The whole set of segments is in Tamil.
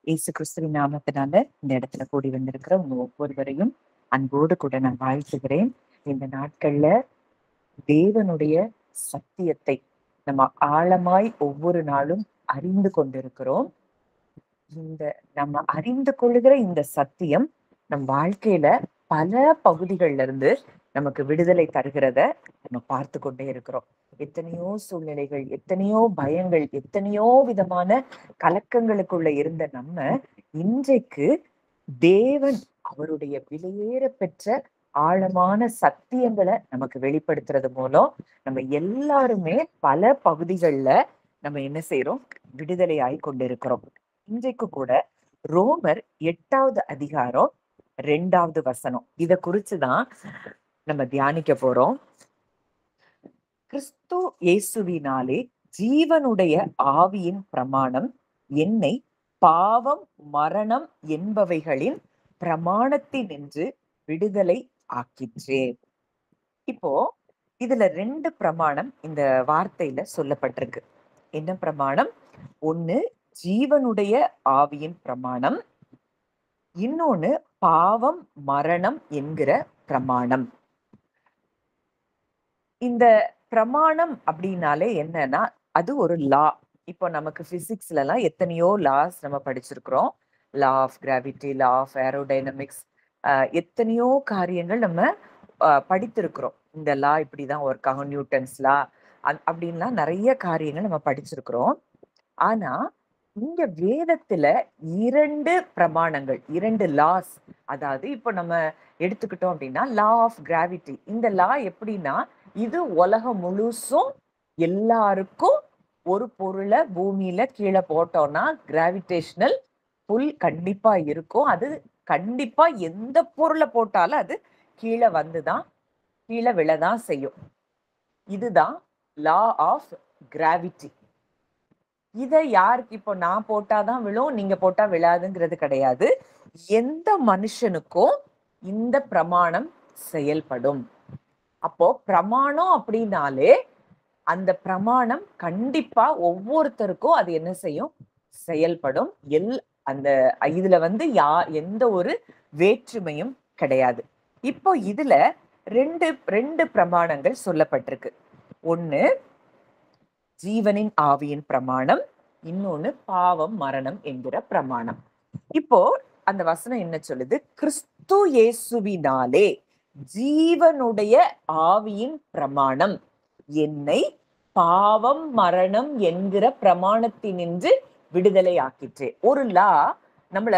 இயேசு கிறிஸ்துவின் நாமத்தினால இந்த இடத்துல கூடி வந்திருக்கிற உங்க ஒவ்வொருவரையும் அன்போடு கூட நான் வாழ்த்துகிறேன். இந்த நாட்கள்ல தேவனுடைய சத்தியத்தை நம்ம ஆழமாய் ஒவ்வொரு நாளும் அறிந்து கொண்டிருக்கிறோம். இந்த நம்ம அறிந்து கொள்ளுகிற இந்த சத்தியம் நம் வாழ்க்கையில பல பகுதிகள்ல இருந்து நமக்கு விடுதலை தருகிறத நம்ம பார்த்து கொண்டே இருக்கிறோம். எத்தனையோ சூழ்நிலைகள், எத்தனையோ பயங்கள், எத்தனையோ விதமான கலக்கங்களுக்குள்ள இருந்த நம்ம இன்றைக்கு தேவன் அவருடைய விலையேற பெற்ற ஆழமான சத்தியங்களை நமக்கு வெளிப்படுத்துறது மூலம் நம்ம எல்லாருமே பல பகுதிகள்ல நம்ம என்ன செய்யறோம், விடுதலை ஆகி கொண்டிருக்கிறோம். இன்றைக்கு கூட ரோமர் 8வது அதிகாரம் 2வது வசனம் இத குறிச்சுதான் நம்ம தியானிக்க போறோம். கிறிஸ்து இயேசுவினாலே ஜீவனுடைய ஆவியின் பிரமாணம் என்னை பாவம் மரணம் என்பவைகளின் பிரமாணத்தினின்று விடுதலை ஆக்கிற்றே. இப்போ இதுல 2 பிரமாணம் இந்த வார்த்தையில சொல்லப்பட்டிருக்கு. என்ன பிரமாணம்? ஒண்ணு ஜீவனுடைய ஆவியின் பிரமாணம், இன்னொன்னு பாவம் மரணம் என்கிற பிரமாணம். இந்த பிரமாணம் அப்படின்னாலே என்னன்னா, அது ஒரு லா. இப்போ நமக்கு பிசிக்ஸ்ல எல்லாம் எத்தனையோ லாஸ் நம்ம படிச்சிருக்கிறோம். Law of gravity, law of aerodynamics, எத்தனையோ காரியங்கள் நம்ம படித்திருக்கிறோம். இந்த லா இப்படிதான் ஒர்க் ஆகும், நியூட்டன்ஸ் லா அப்படின்லாம் நிறைய காரியங்கள் நம்ம படிச்சிருக்கிறோம். ஆனா இங்க வேதத்துல 2 பிரமாணங்கள், 2 லாஸ். அதாவது இப்போ நம்ம எடுத்துக்கிட்டோம் அப்படின்னா லா ஆஃப் கிராவிட்டி. இந்த லா எப்படின்னா, இது உலகம் முழுசும் எல்லாருக்கும் ஒரு பொருளை பூமியில கீழே போட்டோம்னா கிராவிடேஷனல் புல் கண்டிப்பா இருக்கும். அது கண்டிப்பா எந்த பொருளை போட்டாலும் அது கீழே வந்துதான், கீழே விழதான் செய்யும். இதுதான் லா ஆஃப் கிராவிட்டி. இத யாருக்கு இப்போ நான் போட்டாதான் விழும், நீங்க போட்டா விழாதுங்கிறது கிடையாது. எந்த மனுஷனுக்கும் இந்த பிரமாணம் செயல்படும். அப்போ பிரமாணம் அப்படின்னாலே அந்த பிரமாணம் கண்டிப்பா ஒவ்வொருத்தருக்கும் அது என்ன செய்யும், செயல்படும். அந்த இதுல வந்து எந்த ஒரு வேற்றுமையும் கிடையாது. இப்போ இதுல ரெண்டு பிரமாணங்கள் சொல்லப்பட்டிருக்கு. ஒண்ணு ஜீவனின் ஆவியின் பிரமாணம், இன்னொன்னு பாவம் மரணம் என்கிற பிரமாணம். இப்போ அந்த வசனம் என்ன சொல்லுது? கிறிஸ்து இயேசுவினாலே ஜீவனுடைய ஆவியின் பிரமாணம் என்னை பாவம் மரணம் என்கிற பிரமாணத்தினின்று விடுதலை ஆக்கிற்றே. ஒரு லா நம்மள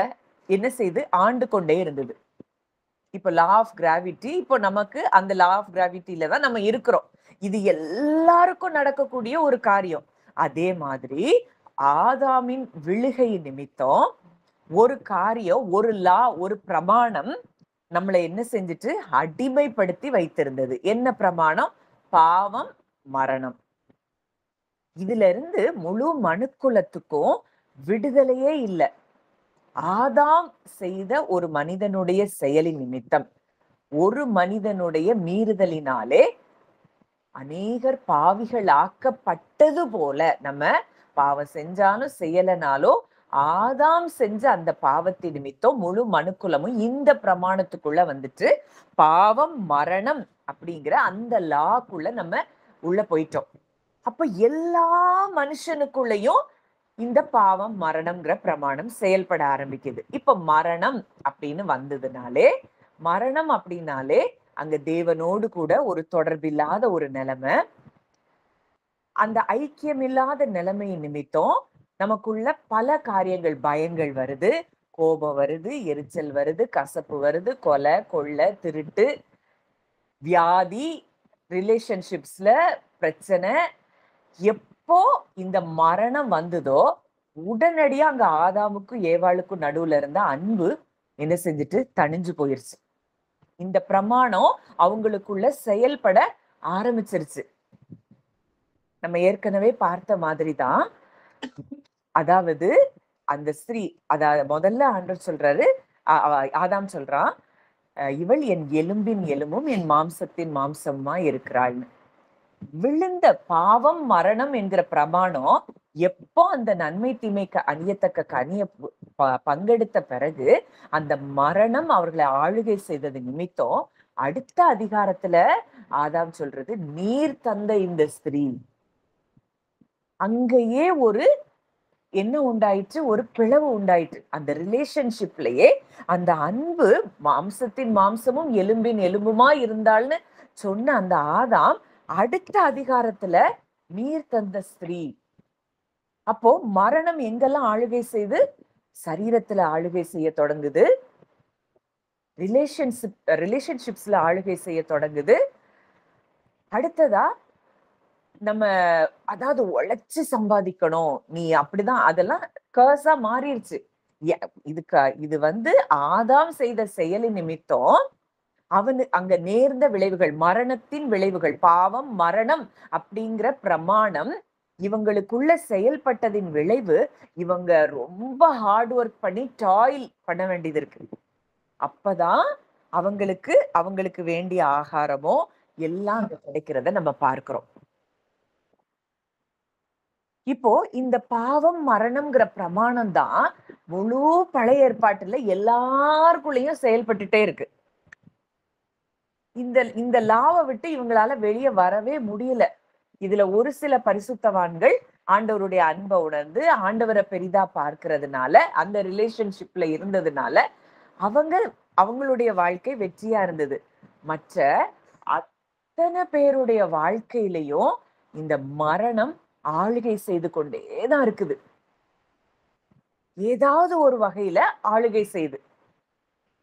என்ன செய்து ஆண்டு கொண்டே இருந்தது. இப்போ லா ஆஃப் கிராவிட்டி, இப்போ நமக்கு அந்த லா ஆஃப் கிராவிட்டியில தான் நம்ம இருக்கிறோம். இது எல்லாருக்கும் நடக்கக்கூடிய ஒரு காரியம். அதே மாதிரி ஆதாமின் விழுகை நிமித்தம் ஒரு காரியம், ஒரு லா, ஒரு பிரமாணம் நம்மளை என்ன செஞ்சுட்டு அடிமைப்படுத்தி வைத்திருந்தது. என்ன பிரமாணம்? பாவம் மரணம். இதுல இருந்து முழு மனுக்குலத்துக்கும் விடுதலையே இல்லை. ஆதாம் செய்த ஒரு மனிதனுடைய செயலின் நிமித்தம், ஒரு மனிதனுடைய மீறுதலினாலே அநேகர் பாவிகள் ஆக்கப்பட்டது போல, நம்ம பாவம் செஞ்சாலும் செய்யலனாலும் ஆதாம் செஞ்ச அந்த பாவத்தின் நிமித்தம் முழு மனுக்குலமும் இந்த பிரமாணத்துக்குள்ள வந்துட்டு பாவம் மரணம் அப்படிங்கிற அந்த லாக்குள்ள நம்ம உள்ள போயிட்டோம். அப்ப எல்லா மனுஷனுக்குள்ளயும் இந்த பாவம் மரணம்ங்கிற பிரமாணம் செயல்பட ஆரம்பிக்குது. இப்ப மரணம் அப்படின்னு வந்ததுனாலே, மரணம் அப்படின்னாலே அங்க தேவனோடு கூட ஒரு தொடர்பில்லாத ஒரு நிலைமை. அந்த ஐக்கியம் இல்லாத நிலைமையின் நிமித்தம் நமக்குள்ள பல காரியங்கள், பயங்கள் வருது, கோபம் வருது, எரிச்சல் வருது, கசப்பு வருது, கொலை கொள்ளை திருட்டு, வியாதி, ரிலேஷன்ஷிப்ஸ்ல பிரச்சனை. எப்போ இந்த மரணம் வந்ததோ உடனடியா அங்க ஆதாமுக்கும் ஏவாளுக்கும் நடுவுல இருந்த அன்பு என்ன செஞ்சுட்டு தணிஞ்சு போயிருச்சு. இந்த பிரமாணம் அவங்களுக்குள்ள செயல்பட ஆரம்பிச்சிருச்சு. நம்ம ஏற்கனவே பார்த்த மாதிரிதான். அதாவது அந்த ஸ்திரீ, அதாவது முதல்ல ஆண்டவர் சொல்றாரு, ஆதாம் சொல்றான், இவள் என் எலும்பின் எலும்பும் என் மாம்சத்தின் மாம்சமா இருக்கிறாள்னு. விழுந்த பாவம் மரணம் என்கிற பிரமாணம் எப்போ அந்த நன்மை தீமைக்கு அணியத்தக்க கனிய பங்கெடுத்த பிறகு அந்த மரணம் அவர்களை ஆளுகை செய்தது நிமித்தம் அடுத்த அதிகாரத்துல ஆதாம் சொல்றது, நீர் தந்த இந்த ஸ்திரீ. அங்கேயே ஒரு என்ன உண்டாயிற்று? ஒரு பிளவு உண்டாயிற்று. அந்த ரிலேஷன்ஷிப்லயே அந்த அன்பு மாம்சத்தின் மாம்சமும் எலும்பின் எலும்புமா இருந்தாள்னு சொன்ன அந்த ஆதாம் அடுத்த அதிகாரத்துல நீர் தந்த ஸ்திரீ. அப்போ மரணம் எங்கெல்லாம் ஆளுகை செய்து? சரீரத்துல ஆளுகை செய்ய தொடங்குது, ரிலேஷன்ஷிப்ஸ்ல ஆளுகை செய்ய தொடங்குது. அடுத்ததா நம்ம அதாவது உழைச்சு சம்பாதிக்கணும், நீ அப்படிதான், அதெல்லாம் கர்ஸா மாறிடுச்சு. இது ஆதாம் செய்த செயலின் நிமித்தம் அங்க நேர்ந்த விளைவுகள், மரணத்தின் விளைவுகள், பாவம் மரணம் அப்படிங்கிற பிரமாணம் இவங்களுக்குள்ள செயல்பட்டதின் விளைவு, இவங்க ரொம்ப ஹார்ட் ஒர்க் பண்ணி டாயில் பண்ண வேண்டியது இருக்கு. அப்பதான் அவங்களுக்கு வேண்டிய ஆகாரமோ எல்லாம் அங்க கிடைக்கிறத நம்ம பார்க்கிறோம். இப்போ இந்த பாவம் மரணம்ங்கிற பிரமாணம் தான் முழு பழைய ஏற்பாட்டுல எல்லாருக்குள்ளயும் செயல்பட்டுட்டே இருக்கு. இந்த லாவை விட்டு இவங்களால வெளியே வரவே முடியல. இதுல ஒரு சில பரிசுத்தவான்கள் ஆண்டவருடைய அன்பை உணர்ந்து ஆண்டவரை பெரிதா பார்க்கிறதுனால, அந்த ரிலேஷன்ஷிப்ல இருந்ததுனால அவங்களுடைய வாழ்க்கை வெற்றியா இருந்தது. மற்ற அத்தனை பேருடைய வாழ்க்கையிலையும் இந்த மரணம் ஆளுகை செய்து கொண்டேதான் இருக்குது. ஏதாவது ஒரு வகையில ஆளுகை செய்து.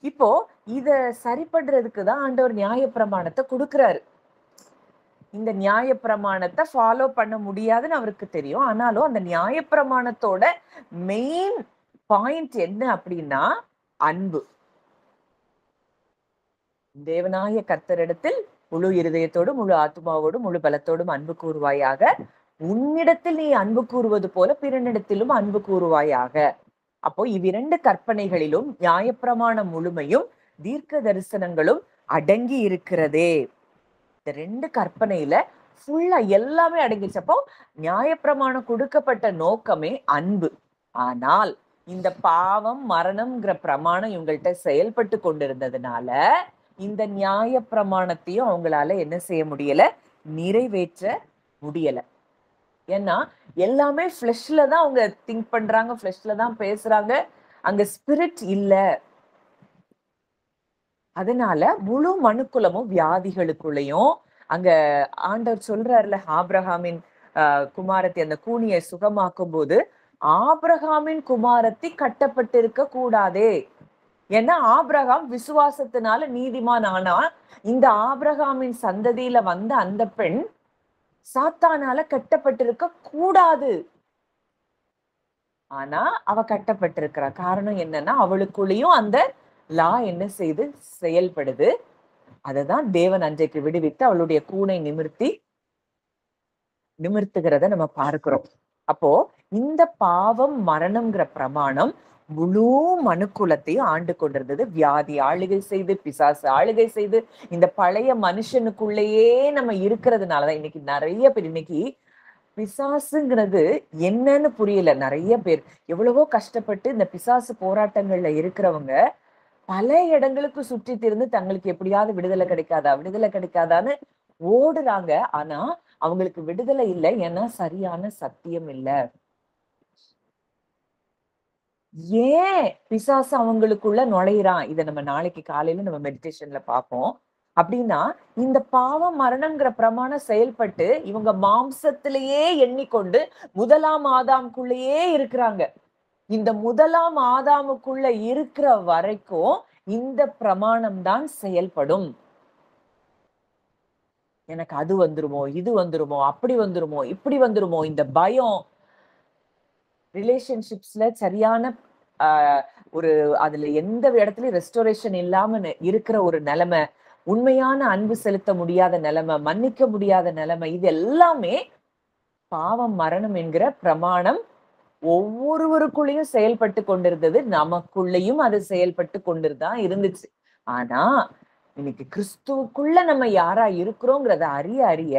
இப்போ இத சரி பண்றதுக்கு தான் ஆண்டவர் நியாயப்பிரமாணத்தை கொடுக்கிறாரு. இந்த நியாயப்பிரமாணத்தை ஃபாலோ பண்ண முடியாதுன்னு அவருக்கு தெரியும். ஆனாலும் அந்த நியாயப்பிரமாணத்தோட மெயின் பாயிண்ட் என்ன அப்படின்னா அன்பு. தேவனாய கர்த்தரிடத்தில் முழு இருதயத்தோடும் முழு ஆத்மாவோடும் முழு பலத்தோடும் அன்பு கூறுவாயாக, உன்னிடத்தில் நீ அன்பு கூறுவது போல பிறனிடத்திலும் அன்பு கூறுவாயாக. அப்போ இவ்விரண்டு கற்பனைகளிலும் நியாயப்பிரமாணம் முழுமையும் தீர்க்க தரிசனங்களும் அடங்கி இருக்கிறதே. இந்த ரெண்டு கற்பனையில ஃபுல்லா எல்லாமே அடங்கிடுச்சு. அப்போ நியாயப்பிரமாணம் கொடுக்கப்பட்ட நோக்கமே அன்பு. ஆனால் இந்த பாவம் மரணம்ங்கிற பிரமாணம் இவங்கள்ட்ட செயல்பட்டு கொண்டிருந்ததுனால இந்த நியாயப்பிரமாணத்தையும் அவங்களால என்ன செய்ய முடியல? நிறைவேற்ற முடியல. ஏன்னா எல்லாமே ஃப்ளெஷ்ல தான் அவங்க திங்க் பண்றாங்க, ஃப்ளெஷ்ல தான் பேசுறாங்க, அங்க ஸ்பிரிட் இல்ல. அதனால முழு மனுக்குலமும் வியாதிகளுக்குள்ளயும், அங்க ஆண்டவர் சொல்றாருல, ஆபிரகாமின் குமாரத்தி அந்த கூனியை சுகமாக்கும் போது ஆபிரகாமின் குமாரத்தி கட்டப்பட்டிருக்க கூடாதே. ஏன்னா ஆபிரகாம் விசுவாசத்தினால நீதிமான் ஆனா, இந்த ஆபிரகாமின் சந்ததியில வந்த அந்த பெண் சாத்தானால கட்டப்பட்டிருக்க கூடாது. ஆனா அவ கட்டப்பட்டிருக்கிறா. காரணம் என்னன்னா அவளுக்குள்ளேயும் அந்த லா என்ன செய்து செயல்படுது. அததான் தேவன் அன்றைக்கு விடுவித்து அவளுடைய கூனை நிமிர்த்துகிறத நம்ம பார்க்கிறோம். அப்போ இந்த பாவம் மரணம்ங்கிற பிரமாணம் முழு மனுக்குலத்தையும் ஆண்டு கொண்டிருந்தது. வியாதி ஆளுகை செய்து, பிசாசு ஆளுகை செய்து, இந்த பழைய மனுஷனுக்குள்ளேயே நம்ம இருக்கிறதுனாலதான் இன்னைக்கு நிறைய பேர், இன்னைக்கு பிசாசுங்கிறது என்னன்னு புரியல. நிறைய பேர் எவ்வளவோ கஷ்டப்பட்டு இந்த பிசாசு போராட்டங்கள்ல இருக்கிறவங்க பல இடங்களுக்கு சுற்றி திரிந்து தங்களுக்கு எப்படியாவது விடுதலை கிடைக்காதான்னு ஓடுறாங்க. ஆனா அவங்களுக்கு விடுதலை இல்லை. ஏன்னா சரியான சத்தியம் இல்லை. ஏன் பிசாசு அவங்களுக்குள்ள நுழையிறான்? இதை நம்ம நாளைக்கு காலையில நம்ம மெடிடேஷன்ல பார்ப்போம். அப்படின்னா இந்த பாவம் மரணம்ங்கிற பிரமாணம் செயல்பட்டு இவங்க மாம்சத்திலேயே எண்ணிக்கொண்டு முதலாம் ஆதாமுக்குள்ளேயே இருக்கிறாங்க. இந்த முதலாம் ஆதாமுக்குள்ள இருக்கிற வரைக்கும் இந்த பிரமாணம் தான் செயல்படும். எனக்கு அது வந்துருமோ, இது வந்துருமோ, அப்படி வந்துருமோ, இப்படி வந்துருமோ, இந்த பயம், ரிலேஷன்ஷிப்ஸ்ல சரியான ஒரு அதுல எந்த இடத்துலயும் ரெஸ்டோரேஷன் இல்லாம இருக்கிற ஒரு நிலைமை, உண்மையான அன்பு செலுத்த முடியாத நிலைமை, மன்னிக்க முடியாத நிலைமை, இது எல்லாமே பாவம் மரணம் என்கிற பிரமாணம் ஒவ்வொருவருக்குள்ளேயும் செயல்பட்டு கொண்டிருந்தது. நமக்குள்ளேயும் அது செயல்பட்டு கொண்டிருதான் இருந்துச்சு. ஆனா இன்னைக்கு கிறிஸ்துவுக்குள்ள நம்ம யாரா இருக்கிறோங்கிறத அறிய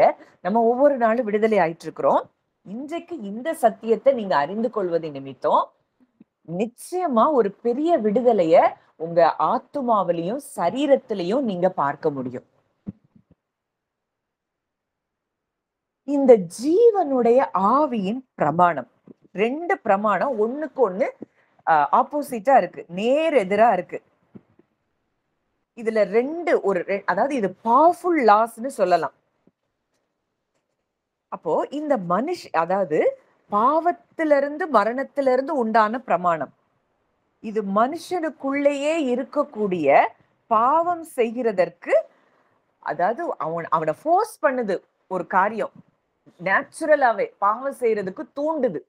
நம்ம ஒவ்வொரு நாளும் விடுதலை ஆயிட்டு இருக்கிறோம். இன்றைக்கு இந்த சத்தியத்தை நீங்க அறிந்து கொள்வதை நிமித்தம் நிச்சயமா ஒரு பெரிய விடுதலைய உங்க ஆத்துமாவிலையும் சரீரத்திலையும் நீங்க பார்க்க முடியும். இந்த ஜீவனுடைய ஆவியின் பிரமாணம். 2 பிரமாணம் ஒண்ணுக்கு ஒண்ணு ஆப்போசிட்டா இருக்கு. நேர் எதிரா இருக்கு. இதுல 2 அதாவது இது பவர்ஃபுல் லாஸ்ன்னு சொல்லலாம். அப்போ இந்த அதாவது பாவத்திலிருந்து மரணத்திலிருந்து உண்டான பிரமாணம். இது மனுஷனுக்குள்ளேயே இருக்கக்கூடிய பாவம் செய்கிறதற்கு, அதாவது அவனை ஃபோர்ஸ் பண்ணுது ஒரு காரியம். நேச்சுரலாவே பாவம் செய்யறதுக்கு தூண்டுது.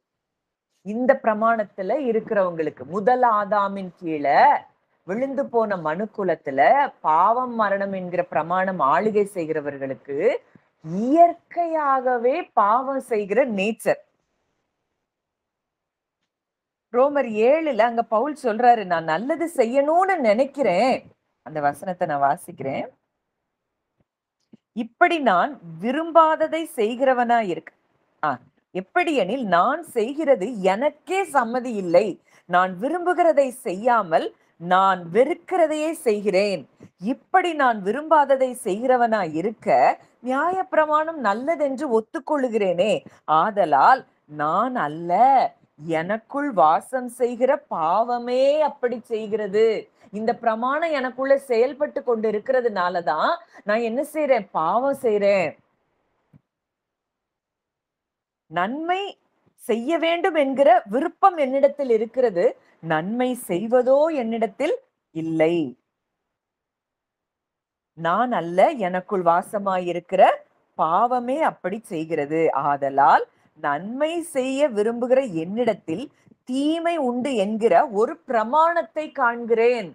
இந்த பிரமாணத்துல இருக்கிறவங்களுக்கு, முதல் ஆதாமின் கீழே விழுந்து போன மனுக்குலத்துல பாவம் மரணம் என்கிற பிரமாணம் ஆளுகை செய்கிறவர்களுக்கு இயற்கையாகவே பாவம் செய்கிற நேச்சர். ரோமர் 7ல அங்க பவுல் சொல்றாரு, நான் நல்லது செய்யணும்னு நினைக்கிறேன். அந்த வசனத்தை நான் வாசிக்கிறேன். இப்படி நான் விரும்பாததை செய்கிறவனா இருக்கு. எப்படி எனில், நான் செய்கிறது எனக்கே சம்மதி இல்லை. நான் விரும்புகிறதை செய்யாமல் நான் வெறுக்கிறதையே செய்கிறேன். இப்படி நான் விரும்பாததை செய்கிறவனா இருக்க நியாயப்பிரமாணம் நல்லதென்று ஒத்துக்கொள்ளுகிறேனே. ஆதலால் நான் அல்ல, எனக்குள் வாசம் செய்கிற பாவமே அப்படி செய்கிறது. இந்த பிரமாணம் எனக்குள்ள செயல்பட்டு கொண்டு இருக்கிறதுனாலதான் நான் என்ன செய்யறேன்? பாவம் செய்யறேன். நன்மை செய்ய வேண்டும் என்கிற விருப்பம் என்னிடத்தில் இருக்கிறது, நன்மை செய்வதோ என்னிடத்தில் இல்லை. நான் அல்ல, எனக்குள் வாசமாயிருக்கிற பாவமே அப்படி செய்கிறது. ஆதலால் நன்மை செய்ய விரும்புகிற என்னிடத்தில் தீமை உண்டு என்கிற ஒரு பிரமாணத்தை காண்கிறேன்.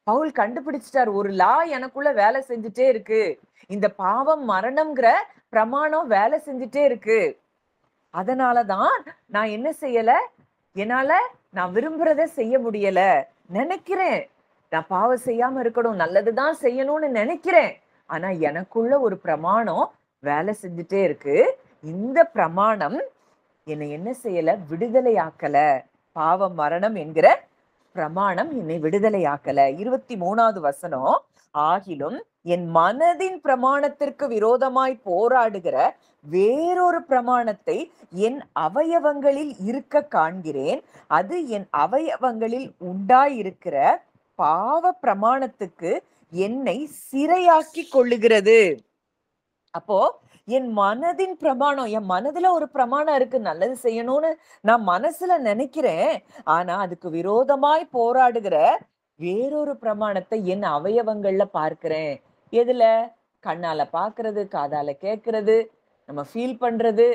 பவுல் கண்டுபிடிச்சிட்டார், ஒரு லா எனக்குள்ள வேலை செஞ்சுட்டே இருக்கு. இந்த பாவம் மரணம்ங்கிற பிரமாணம் வேலை செஞ்சுட்டே இருக்கு. அதனாலதான் நான் என்ன செய்யல, என்னால நான் விரும்புறத செய்ய முடியல. நினைக்கிறேன் நான் பாவம் செய்யாம இருக்கணும், நல்லதுதான் செய்யணும்னு நினைக்கிறேன். ஆனா எனக்குள்ள ஒரு பிரமாணம் வேலை செஞ்சுட்டே இருக்கு. இந்த பிரமாணம் என்னை என்ன செய்யல? விடுதலையாக்கல. பாவம் மரணம் என்கிற பிரமாணம் என்னை விடுதலையாக்கல. 23வது வசனம், ஆகிலும் என் மனதின் பிரமாணத்திற்கு விரோதமாய் போராடுகிற வேறொரு பிரமாணத்தை என் அவயவங்களில் இருக்க காண்கிறேன். அது என் அவயவங்களில் உண்டாயிருக்கிற பாவ பிரமாணத்துக்கு என்னை சிறையாக்கி கொள்ளுகிறது. அப்போ என் மனதின் பிரமாணம், என் மனதுல ஒரு பிரமாணம் இருக்கு, நல்லது செய்யணும்னு நான் மனசுல நினைக்கிறேன். ஆனா அதுக்கு விரோதமாய் போராடுகிற வேறொரு பிரமாணத்தை என் அவயவங்கள்ல பார்க்கிறேன். எதுல? கண்ணால பாக்குறது, காதால கேட்கிறது, நம்ம ஃபீல் பண்றது,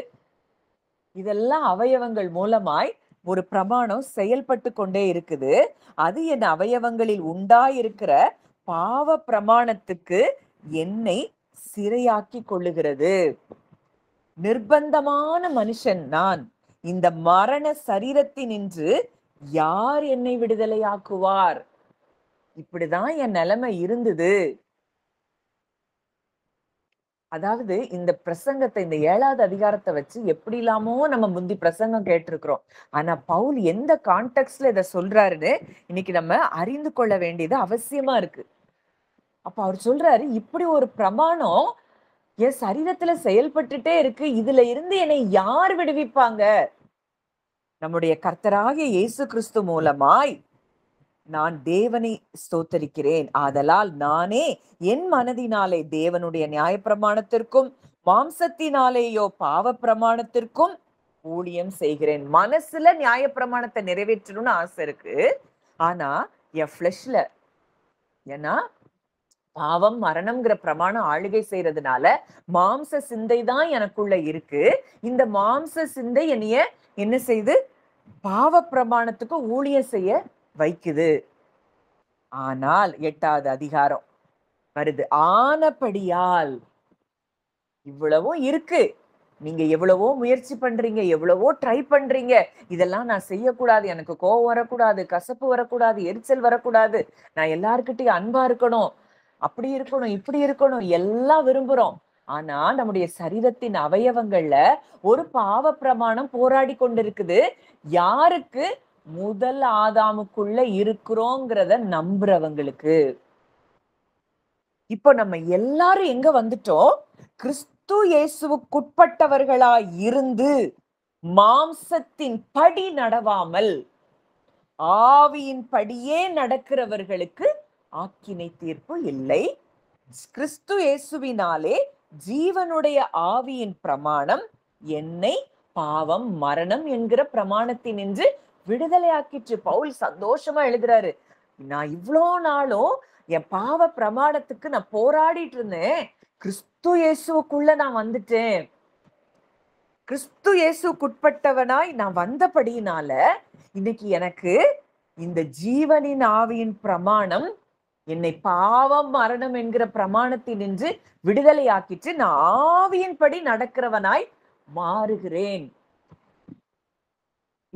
இதெல்லாம் அவயவங்கள் மூலமாய் ஒரு பிரமாணம் செயல்பட்டு கொண்டே இருக்குது. அது என் அவயவங்களில் உண்டாயிருக்கிற பாவ பிரமாணத்துக்கு என்னை சிறையாக்கி கொள்ளுகிறது. நிர்பந்தமான மனுஷன் நான். இந்த மரண சரீரத்தினின்று யார் என்னை விடுதலையாக்குவார்? இப்படிதான் என் நிலைமை இருந்தது. அதாவது இந்த பிரசங்கத்தை, இந்த 7வது அதிகாரத்தை வச்சு எப்படி இல்லாமோ நம்ம முந்தி பிரசங்கம் கேட்டிருக்கிறோம். ஆனா பவுல் எந்த கான்டெக்ட்ல இதை சொல்றாருன்னு இன்னைக்கு நம்ம அறிந்து கொள்ள வேண்டியது அவசியமா இருக்கு. அப்ப அவர் சொல்றாரு, இப்படி ஒரு பிரமாணம் என் சரீரத்துல செயல்பட்டுட்டே இருக்கு, இதுல இருந்து என்னை யார் விடுவிப்பாங்க? நம்முடைய கர்த்தராகிய இயேசு கிறிஸ்து மூலமாய் நான் தேவனை ஸ்தோத்தரிக்கிறேன். ஆதலால் நானே என் மனதினாலே தேவனுடைய நியாயப்பிரமாணத்திற்கும் மாம்சத்தினாலேயோ பாவ பிரமாணத்திற்கும் ஊழியம் செய்கிறேன். மனசுல நியாயப்பிரமாணத்தை நிறைவேற்றணும்னு ஆசை இருக்கு, ஆனா என் ஃபிளஷ்ல, ஏன்னா பாவம் மரணம்ங்கிற பிரமாணம் ஆளுகை செய்யறதுனால மாம்ச சிந்தை தான் எனக்குள்ள இருக்கு. இந்த மாம்ச சிந்தை என்னைய என்ன செய்து பாவ பிரமாணத்துக்கு ஊழியம் செய்ய வைக்குது. ஆனால் 8வது அதிகாரம் வருது, ஆனபடியால் இவ்வளவும் இருக்கு, நீங்க எவ்வளவோ முயற்சி பண்றீங்க, எவ்வளவோ ட்ரை பண்றீங்க, இதெல்லாம் நான் செய்யக்கூடாது, எனக்கு கோபம் வரக்கூடாது, கசப்பு வரக்கூடாது, எரிச்சல் வரக்கூடாது, நான் எல்லார்கிட்டயும் அன்பா இருக்கணும், அப்படி இருக்கணும், இப்படி இருக்கணும், எல்லாம் விரும்புறோம். ஆனா நம்முடைய சரீரத்தின் அவயவங்கள்ல ஒரு பாவ பிரமாணம் போராடி கொண்டிருக்குது. யாருக்கு? முதல் ஆதாமுக்குள்ள இருக்கிறோங்கிறத நம்புறவங்களுக்கு. இப்போ நம்ம எல்லாரும் எங்க வந்துட்டோம்? கிறிஸ்து இயேசுவுக்குட்பட்டவர்களா இருந்து மாம்சத்தின் படி நடவாமல் ஆவியின் படியே நடக்கிறவர்களுக்கு ஆக்கினை தீர்ப்பு இல்லை. கிறிஸ்து இயேசுவினாலே ஜீவனுடைய ஆவியின் பிரமாணம் என்னை பாவம் மரணம் என்கிற பிரமாணத்தினின்று விடுதலையாக்கிற்று. பவுல் சந்தோஷமா எழுதுறாரு, நான் இவ்வளோ நாளும் என் பாவ பிரமாணத்துக்கு நான் போராடிட்டு இருந்தேன், கிறிஸ்து இயேசுக்குள்ள நான் வந்துட்டேன். கிறிஸ்து இயேசுக்குட்பட்டவனாய் நான் வந்தபடியினால இன்னைக்கு எனக்கு இந்த ஜீவனின் ஆவியின் பிரமாணம் என்னை பாவம் மரணம் என்கிற பிரமாணத்தினின்று விடுதலையாக்கிட்டு நான் ஆவியின்படி நடக்கிறவனாய் மாறுகிறேன்.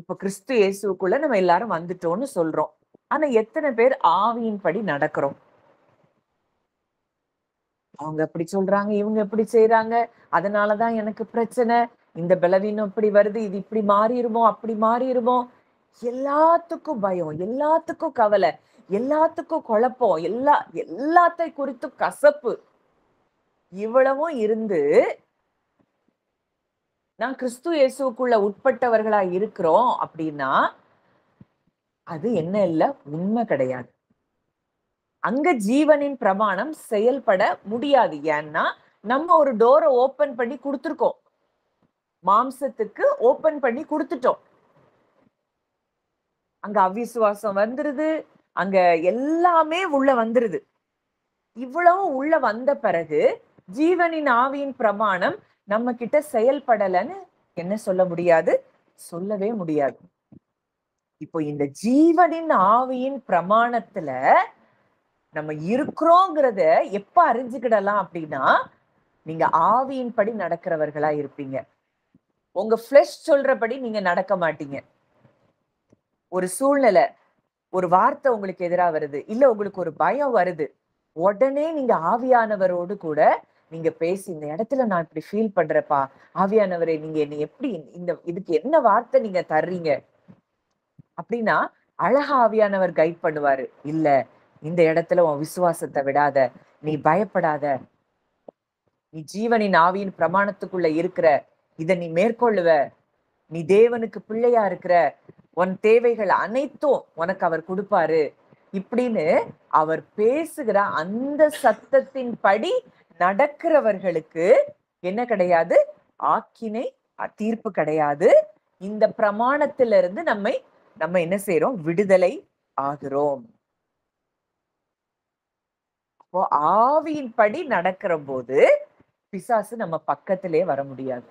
இப்ப கிறிஸ்து இயேசுக்குள்ள நம்ம எல்லாரும் வந்துட்டோம்னு சொல்றோம். ஆனா எத்தனை பேர் ஆவியின்படி நடக்கிறோம்? அவங்க அப்படி சொல்றாங்க, இவங்க எப்படி செய்யறாங்க, அதனாலதான் எனக்கு பிரச்சனை, இந்த பலவீனம் இப்படி வருது, இது இப்படி மாறிடுமோ அப்படி மாறிடுமோ, எல்லாத்துக்கும் பயம், எல்லாத்துக்கும் கவலை, எல்லாத்துக்கும் குழப்பம், எல்லாத்தை குறித்து கசப்பு. இவ்வளவும் இருந்து நான் கிறிஸ்து இயேசுக்குள்ள உட்பட்டவர்களா இருக்கிறோம் அப்படின்னா அது என்ன இல்ல, உண்மை கிடையாது. அங்க ஜீவனின் பிரமாணம் செயல்பட முடியாது. ஏன்னா நம்ம ஒரு டோரை ஓபன் பண்ணி கொடுத்துருக்கோம், மாம்சத்துக்கு ஓபன் பண்ணி கொடுத்துட்டோம். அங்க அவிசுவாசம் வந்துருது, அங்க எல்லாமே உள்ள வந்துருது. இவ்வளவு உள்ள வந்த பிறகு ஜீவனின் ஆவியின் பிரமாணம் நம்ம கிட்ட செயல்படலன்னு என்ன சொல்ல முடியாது? சொல்லவே முடியாது. இப்போ இந்த ஜீவனின் ஆவியின் பிரமாணத்துல நம்ம இருக்கிறோங்கிறத எப்ப அறிஞ்சுக்கிடலாம் அப்படின்னா, நீங்க ஆவியின்படி நடக்கிறவர்களா இருப்பீங்க. உங்க ஃபிளஷ் சொல்றபடி நீங்க நடக்க மாட்டீங்க. ஒரு சூழ்நிலை, ஒரு வார்த்தை உங்களுக்கு எதிரா வருது, இல்ல உங்களுக்கு ஒரு பயம் வருது, உடனே நீங்க ஆவியானவரோடு கூட நீங்க பேசி, இந்த இடத்துல நான் இப்படி ஃபீல் பண்றப்பா, ஆவியானவரே நீங்க என்னை எப்படி இதுக்கு என்ன வார்த்தை நீங்க தர்றீங்க அப்படின்னா அழகா ஆவியானவர் கைட் பண்ணுவாரு. இல்ல, இந்த இடத்துல உன் விசுவாசத்தை விடாத, நீ பயப்படாத, நீ ஜீவனின் ஆவியின் பிரமாணத்துக்குள்ள இருக்கிற, இத நீ மேற்கொள்ளுவ, நீ தேவனுக்கு பிள்ளையா இருக்கிற, உன் தேவைகள் அனைத்தும் உனக்கு அவர் கொடுப்பாரு இப்படின்னு அவர் பேசுகிற அந்த சத்தத்தின் படி நடக்கிறவர்களுக்கு என்ன கிடையாது? ஆக்கினை தீர்ப்பு கிடையாது. இந்த பிரமாணத்திலிருந்து நம்ம என்ன செய்யறோம்? விடுதலை ஆகிறோம். அப்போ ஆவியின்படி நடக்கிற போது பிசாசு நம்ம பக்கத்திலே வர முடியாது.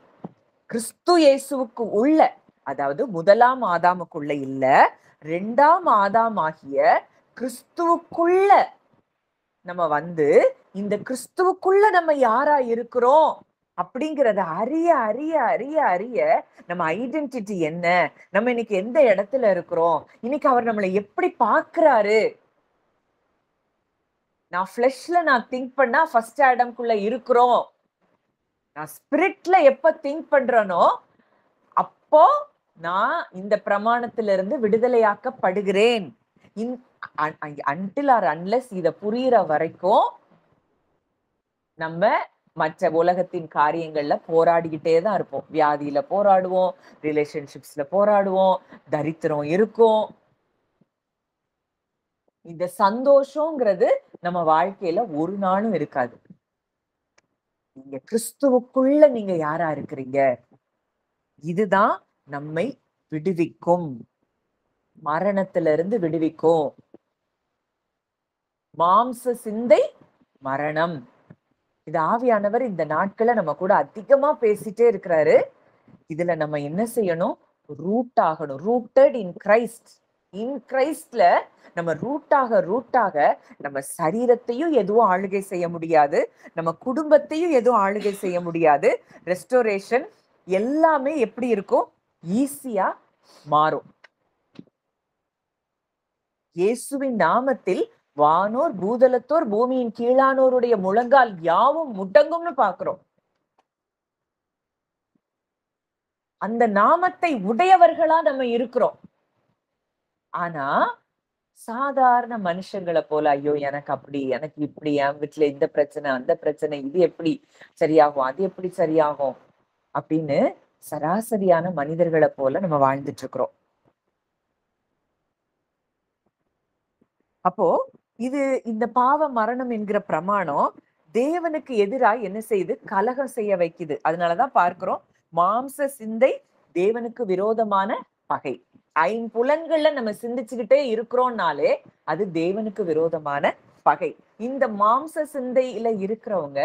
கிறிஸ்து இயேசுவுக்கு உள்ள, அதாவது முதலாம் ஆதாமுக்குள்ள இல்ல, இரண்டாம் ஆதாம் ஆகிய கிறிஸ்துவுக்குள்ள நம்ம வந்து இந்த கிறிஸ்துவுக்குள்ள நம்ம யாரா இருக்கிறோம் அப்படிங்கிறத அறிய அறிய அறிய அறிய நம்ம ஐடென்டிட்டி என்ன, நம்ம இன்னைக்கு எந்த இடத்துல இருக்கிறோம், இன்னைக்கு அவர் நம்மளை எப்படி பாக்குறாரு. நான் ஃபிளஷ்ல நான் திங்க் பண்ணா ஃபர்ஸ்ட் ஆடம்குள்ள இருக்கிறோம், நான் ஸ்பிரிட்ல எப்ப திங்க் பண்றேனோ அப்போ நான் இந்த பிரமாணத்திலிருந்து விடுதலையாக்கப்படுகிறேன். அன்டில் ஆர் அன்லெஸ் இத புரியுற வரைக்கும் நம்ம மற்ற உலகத்தின் காரியங்கள்ல போராடிக்கிட்டே தான் இருப்போம். வியாதியில போராடுவோம், ரிலேஷன்ஷிப்ஸ்ல போராடுவோம், தரித்திரம் இருக்கும். இந்த சந்தோஷங்கிறது நம்ம வாழ்க்கையில ஒரு நாளும் இருக்காது. நீங்க கிறிஸ்துவுக்குள்ள நீங்க யாரா இருக்கிறீங்க, இதுதான் நம்மை விடுவிக்கும், மரணத்திலிருந்து விடுவிக்கும். மாம்ச சிந்தை மரணம். இது ஆவியானவர் இந்த நாட்களை நம்ம கூட அதிகமா பேசிட்டே இருக்கிறாரு. இதுல நம்ம என்ன செய்யணும்? ரூட் ஆகணும். Rooted in Christ. இன் கிரைஸ்ட்ல நம்ம ரூட்டாக நம்ம சரீரத்தையும் எதுவும் ஆளுகை செய்ய முடியாது, நம்ம குடும்பத்தையும் எதுவும் ஆளுகை செய்ய முடியாது. ரெஸ்டோரேஷன் எல்லாமே எப்படி இருக்கும்? ஈஸியா மாறும். இயேசுவின் நாமத்தில் வானோர் பூதலத்தோர் பூமியின் கீழானோருடைய முழங்கால் யாவும் முடங்கும்னு பாக்குறோம். அந்த நாமத்தை உடையவர்களா நம்ம இருக்கிறோம். ஆனா சாதாரண மனுஷங்களை போல, ஐயோ எனக்கு அப்படி, எனக்கு இப்படி, என் வீட்டுல இந்த பிரச்சனை, அந்த பிரச்சனை, இது எப்படி சரியாகும், அது எப்படி சரியாகும் அப்படின்னு சராசரியான மனிதர்களை போல நம்ம வாழ்ந்துட்டு இருக்கிறோம். அப்போ இது இந்த பாவ மரணம் என்கிற பிரமாணம் தேவனுக்கு எதிராக என்ன செய்யுது? கலகம் செய்ய வைக்குது. அதனாலதான் பார்க்கிறோம், மாம்ச சிந்தை தேவனுக்கு விரோதமான பகை. ஐம்புலன்கள்ல நம்ம சிந்திச்சுக்கிட்டே இருக்கிறோம்னாலே அது தேவனுக்கு விரோதமான பகை. இந்த மாம்ச சிந்தையில இருக்கிறவங்க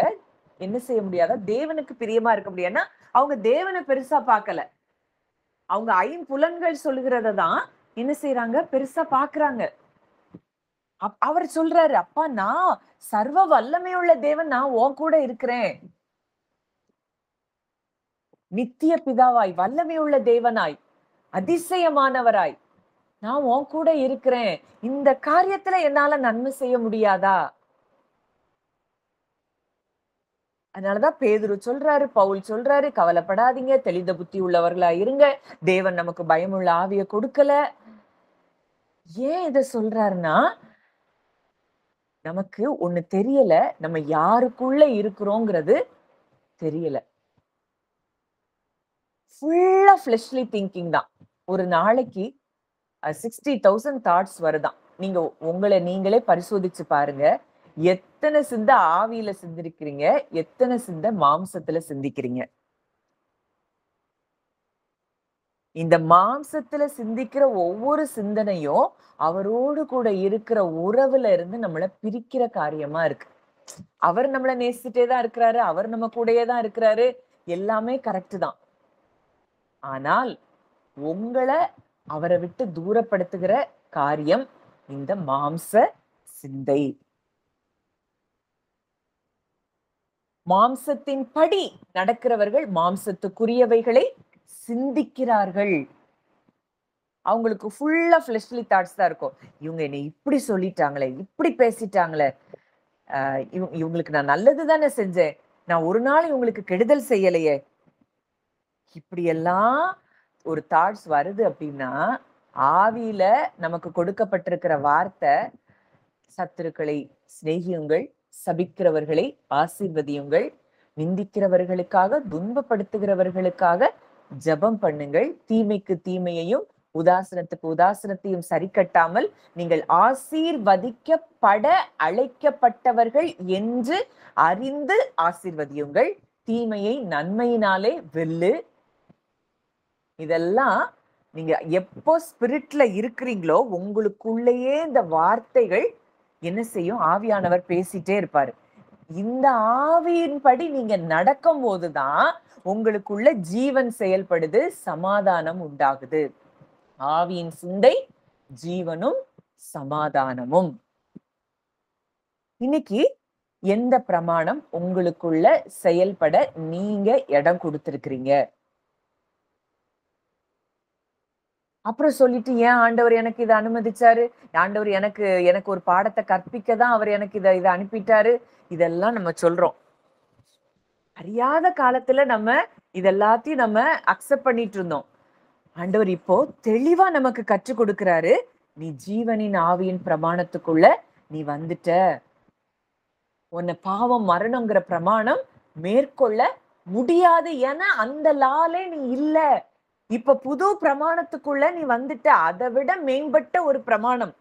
என்ன செய்ய முடியாதா? தேவனுக்கு பிரியமா இருக்க முடியாதுன்னா அவங்க தேவனை பெருசா பார்க்கல. அவங்க ஐம்புலன்கள் சொல்லுகிறத தான் என்ன செய்யறாங்க? பெருசா பாக்குறாங்க. அவர் சொல்றாரு, அப்பா நான் சர்வ வல்லமையுள்ள தேவன், நான் உன் கூட இருக்கிறேன். நித்திய பிதாவாய், வல்லமையுள்ள தேவனாய், அதிசயமானவராய் நான் உன் கூட இருக்கிறேன். இந்த காரியத்துல என்னால நன்மை செய்ய முடியாதா? அதனாலதான் பேதுரு சொல்றாரு, பவுல் சொல்றாரு, கவலைப்படாதீங்க, தெளிந்த புத்தி உள்ளவர்களா இருங்க, தேவன் நமக்கு பயமுள்ள ஆவிய கொடுக்கல. ஏன் இத சொல்றாருன்னா, நமக்கு ஒண்ணு தெரியல, நம்ம யாருக்குள்ள இருக்கிறோங்கிறது தெரியல. ஃபுல்லா ஃபிளெஷ்லி திங்கிங் தான். ஒரு நாளைக்கு 60,000 தாட்ஸ் வருதாம். நீங்க உங்களை நீங்களே பரிசோதிச்சு பாருங்க. எத்தனை சிந்த ஆவியில சிந்திருக்கிறீங்க, எத்தனை சிந்த மாம்சத்துல சிந்திக்கிறீங்க? இந்த மாம்சத்துல சிந்திக்கிற ஒவ்வொரு சிந்தனையும் அவரோடு கூட இருக்கிற உறவுல இருந்து நம்மள பிரிக்கிற காரியமா இருக்கு. அவர் நம்மள நேசிச்சுட்டே தான் இருக்கிறாரு, அவர் நம்ம கூடயே தான் இருக்கிறாரு, எல்லாமே கரெக்ட் தான். ஆனால் உங்களை அவரை விட்டு தூரப்படுத்துகிற காரியம் இந்த மாம்ச சிந்தை. மாம்சத்தின் படி நடக்கிறவர்கள் மாம்சத்துக்குரியவைகளை சிந்திக்கிறார்கள். அவங்களுக்கு ஃபுல்லா ஃபிளெஷ்லி தாட்ஸ் தான் இருக்கும். இவங்க என்னை இப்படி சொல்லிட்டாங்களே, இப்படி பேசிட்டாங்களே, இவங்களுக்கு நான் நல்லது தானே செஞ்சேன், நான் ஒரு நாள் இவங்களுக்கு கெடுதல் செய்யலையே. இப்படி எல்லாம் ஒரு தாட்ஸ் வருது அப்படின்னா, ஆவியில நமக்கு கொடுக்கப்பட்டிருக்கிற வார்த்தை, சத்துருக்களை சிநேகியுங்கள், சபிக்கிறவர்களை ஆசீர்வதியுங்கள், நிந்திக்கிறவர்களுக்காக, துன்பப்படுத்துகிறவர்களுக்காக ஜெபம் பண்ணுங்கள், தீமைக்கு தீமையையும் உதாசனத்துக்கு உதாசனத்தையும் சரி கட்டாமல் நீங்கள் ஆசீர்வதிக்கப்பட அழைக்கப்பட்டவர்கள் என்று அறிந்து ஆசீர்வதியுங்கள், தீமையை நன்மையினாலே வெல்லு. இதெல்லாம் நீங்க எப்போ ஸ்பிரிட்ல இருக்கிறீங்களோ உங்களுக்குள்ளேயே இந்த வார்த்தைகள் என்ன செய்யும்? ஆவியானவர் பேசிட்டே இருப்பாரு. இந்த ஆவியின்படி நீங்க நடக்கும் போதுதான் உங்களுக்குள்ள ஜீவன் செயல்படுது, சமாதானம் உண்டாகுது. ஆவியின் சிந்தை ஜீவனும் சமாதானமும். இன்னைக்கு எந்த பிரமாணம் உங்களுக்குள்ள செயல்பட நீங்க இடம் கொடுத்திருக்கிறீங்க? அப்புறம் சொல்லிட்டு, ஏன் ஆண்டவர் எனக்கு இதை அனுமதிச்சாரு, ஆண்டவர் எனக்கு எனக்கு ஒரு பாடத்தை கற்பிக்க தான் அவர் எனக்கு இதை அனுப்பிட்டாரு, இதெல்லாம் நம்ம சொல்றோம். அறியாத காலத்துல நம்ம இதெல்லாத்தையும் நம்ம அக்செப்ட் பண்ணிட்டு இருந்தோம். ஆண்டவர் இப்போ தெளிவா நமக்கு கற்றுக் கொடுக்கிறாரு, நீ ஜீவனின் ஆவியின் பிரமாணத்துக்குள்ள நீ வந்துட்ட. உன்னை பாவம் மரணம்ங்கிற பிரமாணம் மேற்கொள்ள முடியாது, ஏன்னா அந்த லாலே நீ இல்ல. இப்ப புது பிரமாணத்துக்குள்ள நீ வந்துட்ட, அதை விட மேம்பட்ட ஒரு பிரமாணம்.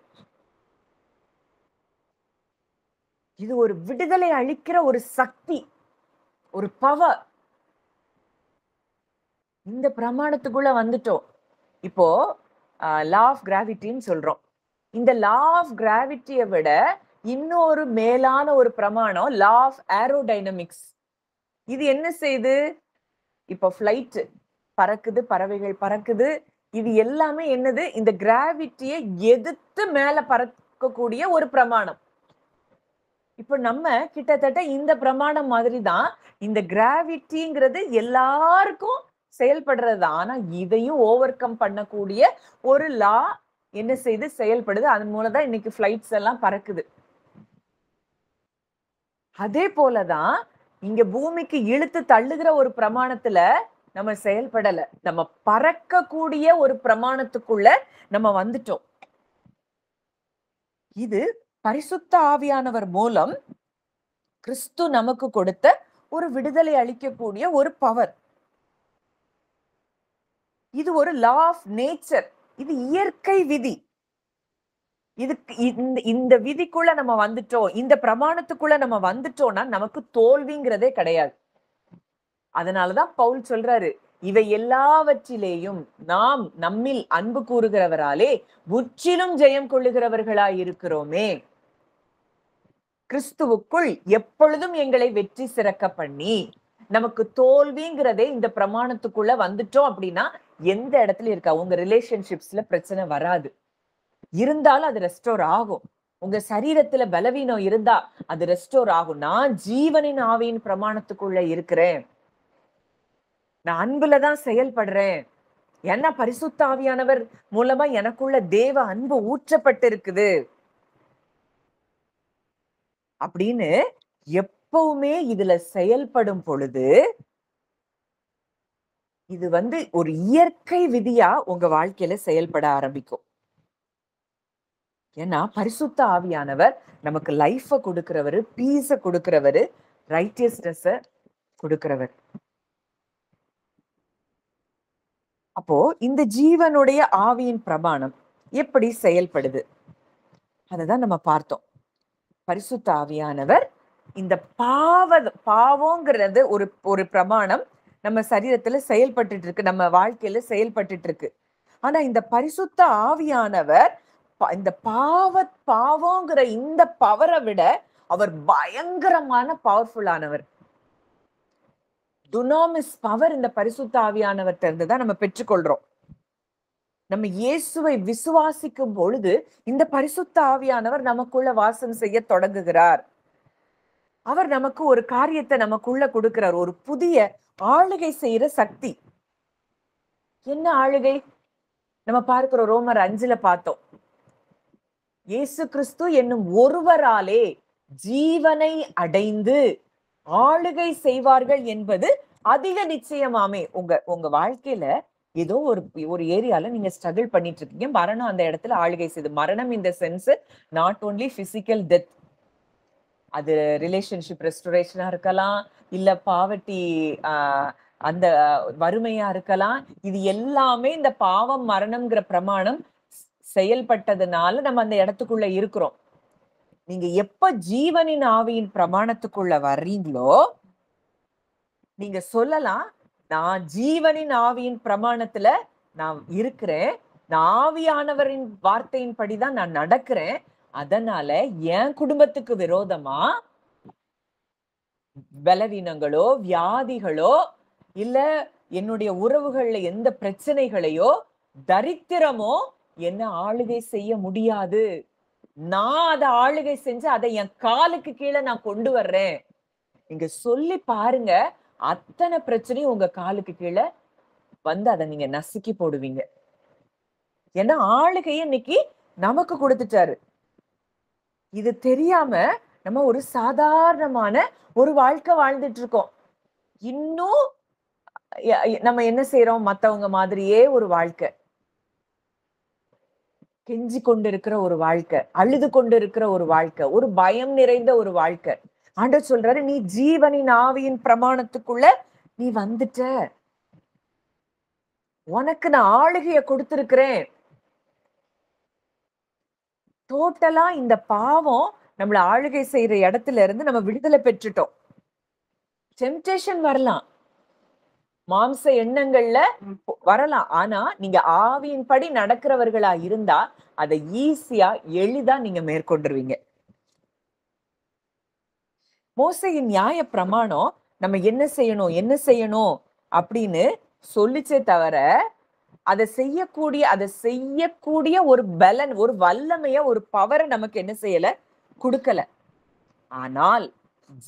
இது ஒரு விடுதலை அளிக்கிற ஒரு சக்தி, ஒரு பவர். இந்த பிரமாணத்துக்குள்ள வந்துட்டோம். இப்போ லா ஆஃப் கிராவிட்டின்னு சொல்றோம். இந்த லா ஆஃப் கிராவிட்டியை விட இன்னொரு மேலான ஒரு பிரமாணம் லா ஆஃப் ஏரோடைனமிக்ஸ். இது என்ன செய்யுது? இப்போ ஃபிளைட் பறக்குது, பறவைகள் பறக்குது, இது எல்லாமே என்னது? இந்த கிராவிட்டியை எதிர்த்து மேல பறக்கக்கூடிய ஒரு பிரமாணம். இப்ப நம்ம கிட்டத்தட்ட இந்த பிரமாணம் மாதிரி தான் இந்த கிராவிட்டிங்கிறது எல்லாருக்கும் செயல்படுறது. ஆனா இதையும் ஓவர் கம் பண்ணக்கூடிய ஒரு லா என்ன செய்து செயல்படுது. அதன் மூலம் தான் இன்னைக்கு ஃபிளைட்ஸ் எல்லாம் பறக்குது. அதே போலதான் இங்க பூமிக்கு இழுத்து தள்ளுகிற ஒரு பிரமாணத்துல நம்ம செயல்படல, நம்ம பறக்கக்கூடிய ஒரு பிரமாணத்துக்குள்ள நம்ம வந்துட்டோம். இது பரிசுத்த ஆவியானவர் மூலம் கிறிஸ்து நமக்கு கொடுத்த ஒரு விடுதலை அளிக்கக்கூடிய ஒரு பவர். இது ஒரு லா ஆஃப் நேச்சர். இது இயற்கை விதி. இதுக்கு இந்த விதிக்குள்ள நம்ம வந்துட்டோம், இந்த பிரமாணத்துக்குள்ள நம்ம வந்துட்டோம்னா நமக்கு தோல்விங்கிறதே கிடையாது. அதனாலதான் பவுல் சொல்றாரு, இவை எல்லாவற்றிலேயும் நாம் நம்மில் அன்பு கூறுகிறவராலே முற்றிலும் ஜெயம் கொள்ளுகிறவர்களாய் இருக்கிறோமே. கிறிஸ்துவுக்குள் எப்பொழுதும் எங்களை வெற்றி சிறக்க பண்ணி, நமக்கு தோல்விங்கிறதே இந்த பிரமாணத்துக்குள்ள வந்துட்டோம் அப்படின்னா எந்த இடத்துல இருக்கா உங்க ரிலேஷன்ஷிப்ஸ்ல பிரச்சனை வராது. இருந்தாலும் அது ரெஸ்டோர் ஆகும். உங்க சரீரத்துல பலவீனம் இருந்தா அது ரெஸ்டோர் ஆகும். நான் ஜீவனின் ஆவியின் பிரமாணத்துக்குள்ள இருக்கிறேன், நான் அன்புலதான் செயல்படுறேன், ஏன்னா பரிசுத்த ஆவியானவர் மூலமா எனக்குள்ள தேவ அன்பு ஊற்றப்பட்டு இருக்குது அப்படின்னு எப்பவுமே இதுல செயல்படும் பொழுது இது ஒரு இயற்கை விதியா உங்க வாழ்க்கையில செயல்பட ஆரம்பிக்கும். ஏன்னா பரிசுத்த ஆவியானவர் நமக்கு லைஃப கொடுக்கிறவரு, பீஸ கொடுக்கிறவரு, ரைட்டியஸ்னஸ கொடுக்கிறவர். அப்போ இந்த ஜீவனுடைய ஆவியின் பிரமாணம் எப்படி செயல்படுது அததான் நம்ம பார்த்தோம். பரிசுத்த ஆவியானவர் இந்த பாவங்கிறது ஒரு பிரமாணம் நம்ம சரீரத்துல செயல்பட்டு இருக்கு, நம்ம வாழ்க்கையில செயல்பட்டு இருக்கு. ஆனா இந்த பரிசுத்த ஆவியானவர் இந்த பாவங்கிற இந்த பவரை விட அவர் பயங்கரமான பவர்ஃபுல்லானவர். துனாமிஸ் பவர் இந்த பரிசுத்த ஆவியானவர்கிட்ட இருந்துதான் நம்ம பெற்றுக்கொள்றோம். நம்ம இயேசுவை விசுவாசிக்கும் பொழுது இந்த பரிசுத்த ஆவியானவர் நமக்குள்ள வாசம் செய்ய தொடங்குகிறார். அவர் நமக்கு ஒரு காரியத்தை நமக்குள்ள கொடுக்கிறார், ஒரு புதிய ஆளுகை செய்யற சக்தி. என்ன ஆளுகை? நம்ம பார்க்கிறோம், ரோமர் 5 பார்த்தோம். இயேசு கிறிஸ்து என்னும் ஒருவராலே ஜீவனை அடைந்து ஆளுகை செய்வார்கள் என்பது அதிக நிச்சயமாமே. உங்க வாழ்க்கையில ஏதோ ஒரு ஏரியால நீங்க ஸ்ட்ரகிள் பண்ணிட்டு இருக்கீங்க, மரணம் அந்த இடத்துல ஆளுகை செய்யுது. மரணம் இந்த sense not only physical death, அது ரிலேஷன்ஷிப் ரெஸ்டோரேஷனா இருக்கலாம், இல்ல பாவர்ட்டி அந்த வறுமையா இருக்கலாம். இது எல்லாமே இந்த பாவம் மரணம்ங்கிற பிரமாணம் செயல்பட்டதுனால நம்ம அந்த இடத்துக்குள்ள இருக்கிறோம். நீங்க எப்ப ஜீவனின் ஆவியின் பிரமாணத்துக்குள்ள வர்றீங்களோ நீங்க சொல்லலாம், நான் ஜீவனின் ஆவியின் பிரமாணத்துல நான் இருக்கிறேன், நான் ஆவியானவரின் வார்த்தையின் படிதான் நான் நடக்கிறேன், அதனால என் குடும்பத்துக்கு விரோதமா பலவீனங்களோ வியாதிகளோ இல்ல என்னுடைய உறவுகள்ல எந்த பிரச்சனைகளையோ தரித்திரமோ என்ன ஆளுகை செய்ய முடியாது. நான் அதை ஆளுகை செஞ்சு அதை என் காலுக்கு கீழே நான் கொண்டு வர்றேன். நீங்க சொல்லி பாருங்க, அத்தனை பிரச்சனையும் உங்க காலுக்கு கீழே அதை நீங்க நசுக்கி போடுவீங்க. ஏன்னா ஆளுகையை இன்னைக்கு நமக்கு கொடுத்துட்டாரு. இது தெரியாம நம்ம ஒரு சாதாரணமான ஒரு வாழ்க்கை வாழ்ந்துட்டு இருக்கோம். இன்னும் நம்ம என்ன செய்யறோம்? மத்தவங்க மாதிரியே ஒரு வாழ்க்கை, கெஞ்சி கொண்டு இருக்கிற ஒரு வாழ்க்கை, அழுது கொண்டு இருக்கிற ஒரு வாழ்க்கை, ஒரு பயம் நிறைந்த ஒரு வாழ்க்கை. ஆண்டவர் சொல்றாரு, நீ ஜீவனின் ஆவியின் பிரமாணத்துக்குள்ள நீ வந்துட்ட, உனக்கு நான் ஆளுகைய கொடுத்திருக்கிறேன். டோட்டலா இந்த பாவம் நம்மள ஆளுகை செய்யற இடத்துல இருந்து நம்ம விடுதலை பெற்றுட்டோம். டெம்டேஷன் வரலாம், மாம்ச எண்ணங்கள்ல வரலாம், ஆனா நீங்க ஆவியின்படி நடக்கிறவர்களா இருந்தா அதை ஈஸியா எளிதா நீங்க மேற்கொண்டுருவீங்க. மோசையின் நியாய பிரமாணம் நம்ம என்ன செய்யணும் அப்படின்னு சொல்லிச்சே தவிர அதை செய்யக்கூடிய ஒரு பலன், ஒரு வல்லமைய, ஒரு பவரை நமக்கு என்ன செய்யல, கொடுக்கல. ஆனால்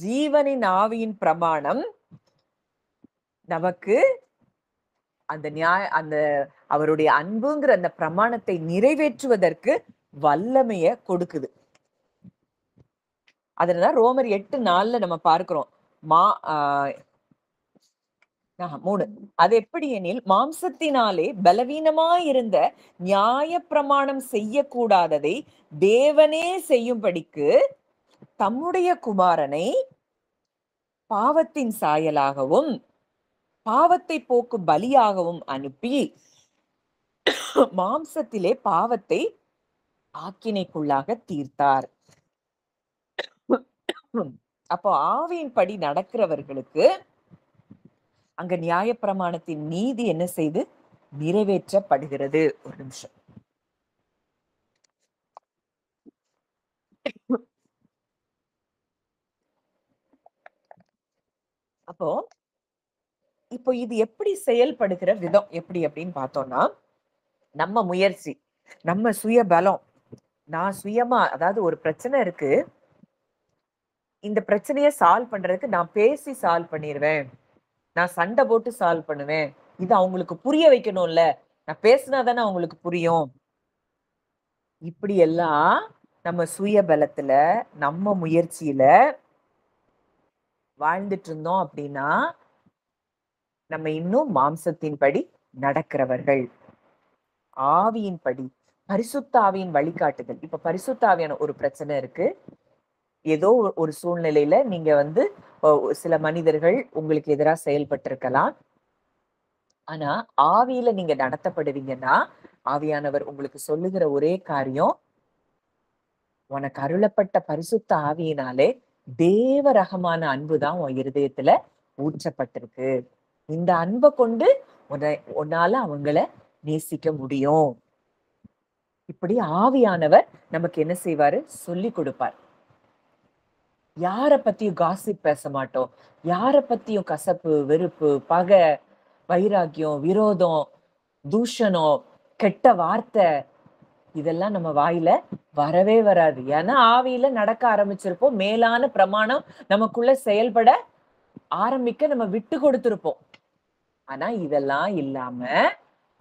ஜீவனின் ஆவியின் பிரமாணம் நமக்கு அந்த அவருடைய அன்புங்கிற அந்த பிரமாணத்தை நிறைவேற்றுவதற்கு வல்லமைய கொடுக்குது. அதனால ரோமர் 8:4 நம்ம பார்க்கிறோம், 3. அது எப்படி எனில், மாம்சத்தினாலே பலவீனமாயிருந்த நியாய பிரமாணம் செய்யக்கூடாததை தேவனே செய்யும்படிக்கு தம்முடைய குமாரனை பாவத்தின் சாயலாகவும் பாவத்தை போக்கும் பலியாகவும் அனுப்பி மாம்சத்திலே பாவத்தை ஆக்கினைக்குள்ளாக தீர்த்தார். அப்போ ஆவியின்படி நடக்கிறவர்களுக்கு அங்க நியாயப்பிரமாணத்தின் நீதி என்ன செய்து நிறைவேற்றப்படுகிறது. ஒரு நிமிஷம். அப்போ இப்போ இது எப்படி செயல்படுகிற விதம் எப்படி அப்படின்னு பார்த்தோம்னா, நம்ம முயற்சி, நம்ம சுய பலம், நான் சுயமா, அதாவது ஒரு பிரச்சனை இருக்கு, இந்த பிரச்சனையை சால்வ் பண்றதுக்கு நான் பேசி சால்வ் பண்ணிடுவேன், நான் சண்டை போட்டு சால்வ் பண்ணுவேன், இது அவங்களுக்கு புரிய வைக்கணும்ல, நான் பேசினா தானே அவங்களுக்கு புரியும். இப்படி எல்லாம் நம்ம சுய பலத்துல நம்ம முயற்சியில வாழ்ந்துட்டு இருந்தோம் அப்படின்னா நம்ம இன்னும் மாம்சத்தின்படி நடக்கிறவர்கள். ஆவியின்படி, பரிசுத்த ஆவியின் வழிகாட்டுதல். இப்ப பரிசுத்த ஆவியான ஒரு பிரச்சனை இருக்கு, ஏதோ ஒரு சூழ்நிலையில நீங்க வந்து சில மனிதர்கள் உங்களுக்கு எதிராக செயல்பட்டு இருக்கலாம். ஆனா ஆவியில நீங்க நடத்தப்படுவீங்கன்னா ஆவியானவர் உங்களுக்கு சொல்லுகிற ஒரே காரியம், உனக்கு அருளப்பட்ட பரிசுத்த ஆவியினாலே தேவ ரகமான அன்புதான் உன் இருதயத்துல ஊற்றப்பட்டிருக்கு. இந்த அன்பை கொண்டு உன்னால அவங்கள நேசிக்க முடியும். இப்படி ஆவியானவர் நமக்கு என்ன செய்வாரு? சொல்லி கொடுப்பார். யார பத்தியும் காசிப் பேச மாட்டோம், யார பத்தியும் கசப்பு, வெறுப்பு, பகை, வைராக்கியம், விரோதம், தூஷணம், கெட்ட வார்த்தை இதெல்லாம் நம்ம வாயில வரவே வராது. ஏன்னா ஆவியில நடக்க ஆரம்பிச்சிருப்போம், மேலான பிரமாணம் நமக்குள்ள செயல்பட ஆரம்பிக்க நம்ம விட்டு கொடுத்திருப்போம். ஆனா இதெல்லாம் இல்லாம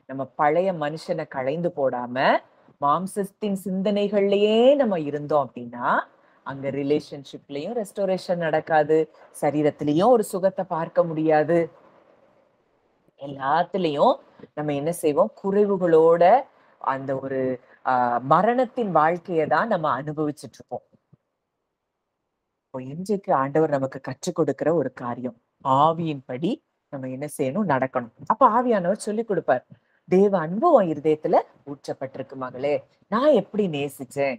நம்ம பழைய மனுஷனை களைந்து போடாம மாம்சத்தின் சிந்தனைகள்லயே நம்ம இருந்தோம் அப்படின்னா அங்க ரிலேஷன்ஷிப்லயும் ரெஸ்டோரேஷன் நடக்காது, சரீரத்திலயும் ஒரு சுகத்தை பார்க்க முடியாது. எல்லாத்துலயும் நம்ம என்ன செய்வோம்? குறைவுகளோட அந்த ஒரு மரணத்தின் வாழ்க்கையை தான் நம்ம அனுபவிச்சுட்டு இருப்போம். இப்போ இன்றைக்கு ஆண்டவர் நமக்கு கற்றுக் கொடுக்கிற ஒரு காரியம், ஆவியின்படி நம்ம என்ன செய்யணும்? நடக்கணும். அப்ப ஆவியானவர் சொல்லி கொடுப்பார், தேவ அன்பு உன் இருதயத்துல ஊற்றப்பட்டிருக்கு மகளே, நான் எப்படி நேசிச்சேன்,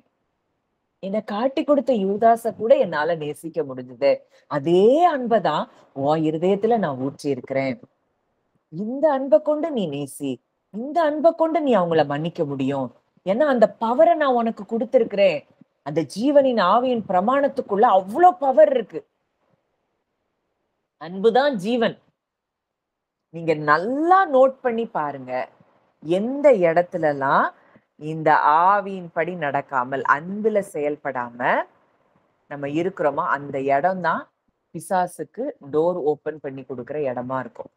என்னை காட்டி கொடுத்த யூதாச கூட என்னால நேசிக்க முடிஞ்சது, அதே அன்பைதான் உன் இருதயத்துல நான் ஊற்றி இருக்கிறேன். இந்த அன்பை கொண்டு நீ நேசி, இந்த அன்பை கொண்டு நீ அவங்கள மன்னிக்க முடியும். ஏன்னா அந்த பவரை நான் உனக்கு கொடுத்திருக்கிறேன். அந்த ஜீவனின் ஆவியின் பிரமாணத்துக்குள்ள அவ்வளவு பவர் இருக்கு. அன்புதான் ஜீவன். நீங்க நல்லா நோட் பண்ணி பாருங்க, எந்த இடத்துல எல்லாம் இந்த ஆவியின்படி நடக்காமல் அன்புல செயல்படாம நம்ம இருக்கிறோமோ அந்த இடம் தான் பிசாசுக்கு டோர் ஓபன் பண்ணி கொடுக்கிற இடமா இருக்கும்.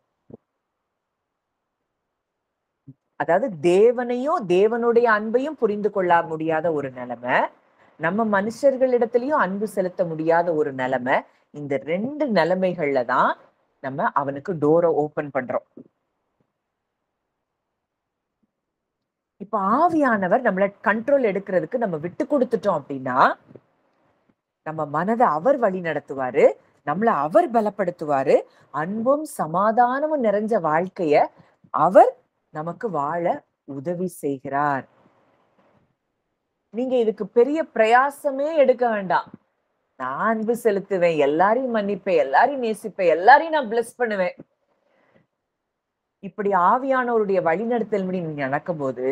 அதாவது தேவனையும் தேவனுடைய அன்பையும் புரிந்து கொள்ள முடியாத ஒரு நிலைமை, நம்ம மனுஷர்களிடத்திலயும் அன்பு செலுத்த முடியாத ஒரு நிலைமை. இந்த 2 நிலைமைகள்ல தான் நம்ம அவனுக்கு டோரை ஓபன் பண்றோம். இப்ப ஆவியானவர் நம்மள கண்ட்ரோல் எடுக்கிறதுக்கு நம்ம விட்டு கொடுத்துட்டோம் அப்படின்னா நம்ம மனதை அவர் வழி நடத்துவாரு, நம்மள அவர் பலப்படுத்துவாரு, அன்பும் சமாதானமும் நிறைஞ்ச வாழ்க்கைய அவர் நமக்கு வாழ உதவி செய்கிறார். நீங்க இதுக்கு பெரிய பிரயாசமே எடுக்க வேண்டாம். நான் அன்பு செலுத்துவேன், எல்லாரையும் மன்னிப்பேன், எல்லாரையும் நேசிப்பேன், எல்லாரையும் நான் பிளஸ் பண்ணுவேன். இப்படி ஆவியானவருடைய வழிநடத்தல் படி நீங்க நடக்கும் போது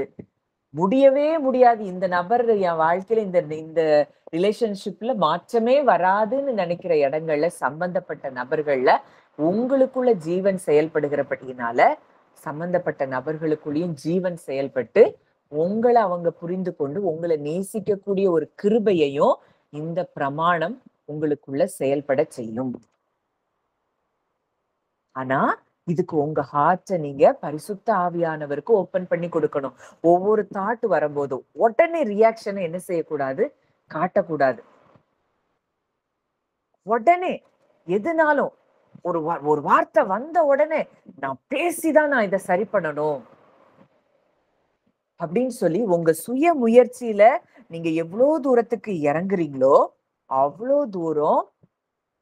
முடியவே முடியாது. இந்த நபர் என் வாழ்க்கையில இந்த ரிலேஷன்ஷிப்ல மாற்றமே வராதுன்னு நினைக்கிற இடங்கள்ல, சம்பந்தப்பட்ட நபர்கள்ல உங்களுக்குள்ள ஜீவன் செயல்படுகிறபடியினால சம்பந்தப்பட்ட நபர்களுக்குள்ளேயும் ஜீவன் செயல்பட்டு உங்களை அவங்க புரிந்து கொண்டு உங்களை நேசிக்கக்கூடிய ஒரு கிருபையையும் இந்த பிரமாணம் உங்களுக்குள்ள செயல்பட செய்யும். ஆனா இதுக்கு உங்க ஹார்ட்டை நீங்க பரிசுத்த ஆவியானவருக்கு ஓபன் பண்ணி கொடுக்கணும். ஒவ்வொரு தாட் வரும்போதும் உடனே ரியாக்ஷனை என்ன செய்யக்கூடாது? காட்டக்கூடாது. உடனே எதுனாலும் ஒரு வார்த்தை வந்த உடனே நான் பேசிதான் நான் இதை சரி பண்ணணும் அப்படின்னு சொல்லி உங்க சுய முயற்சியில நீங்க எவ்வளவு தூரத்துக்கு இறங்குறீங்களோ அவ்வளோ தூரம்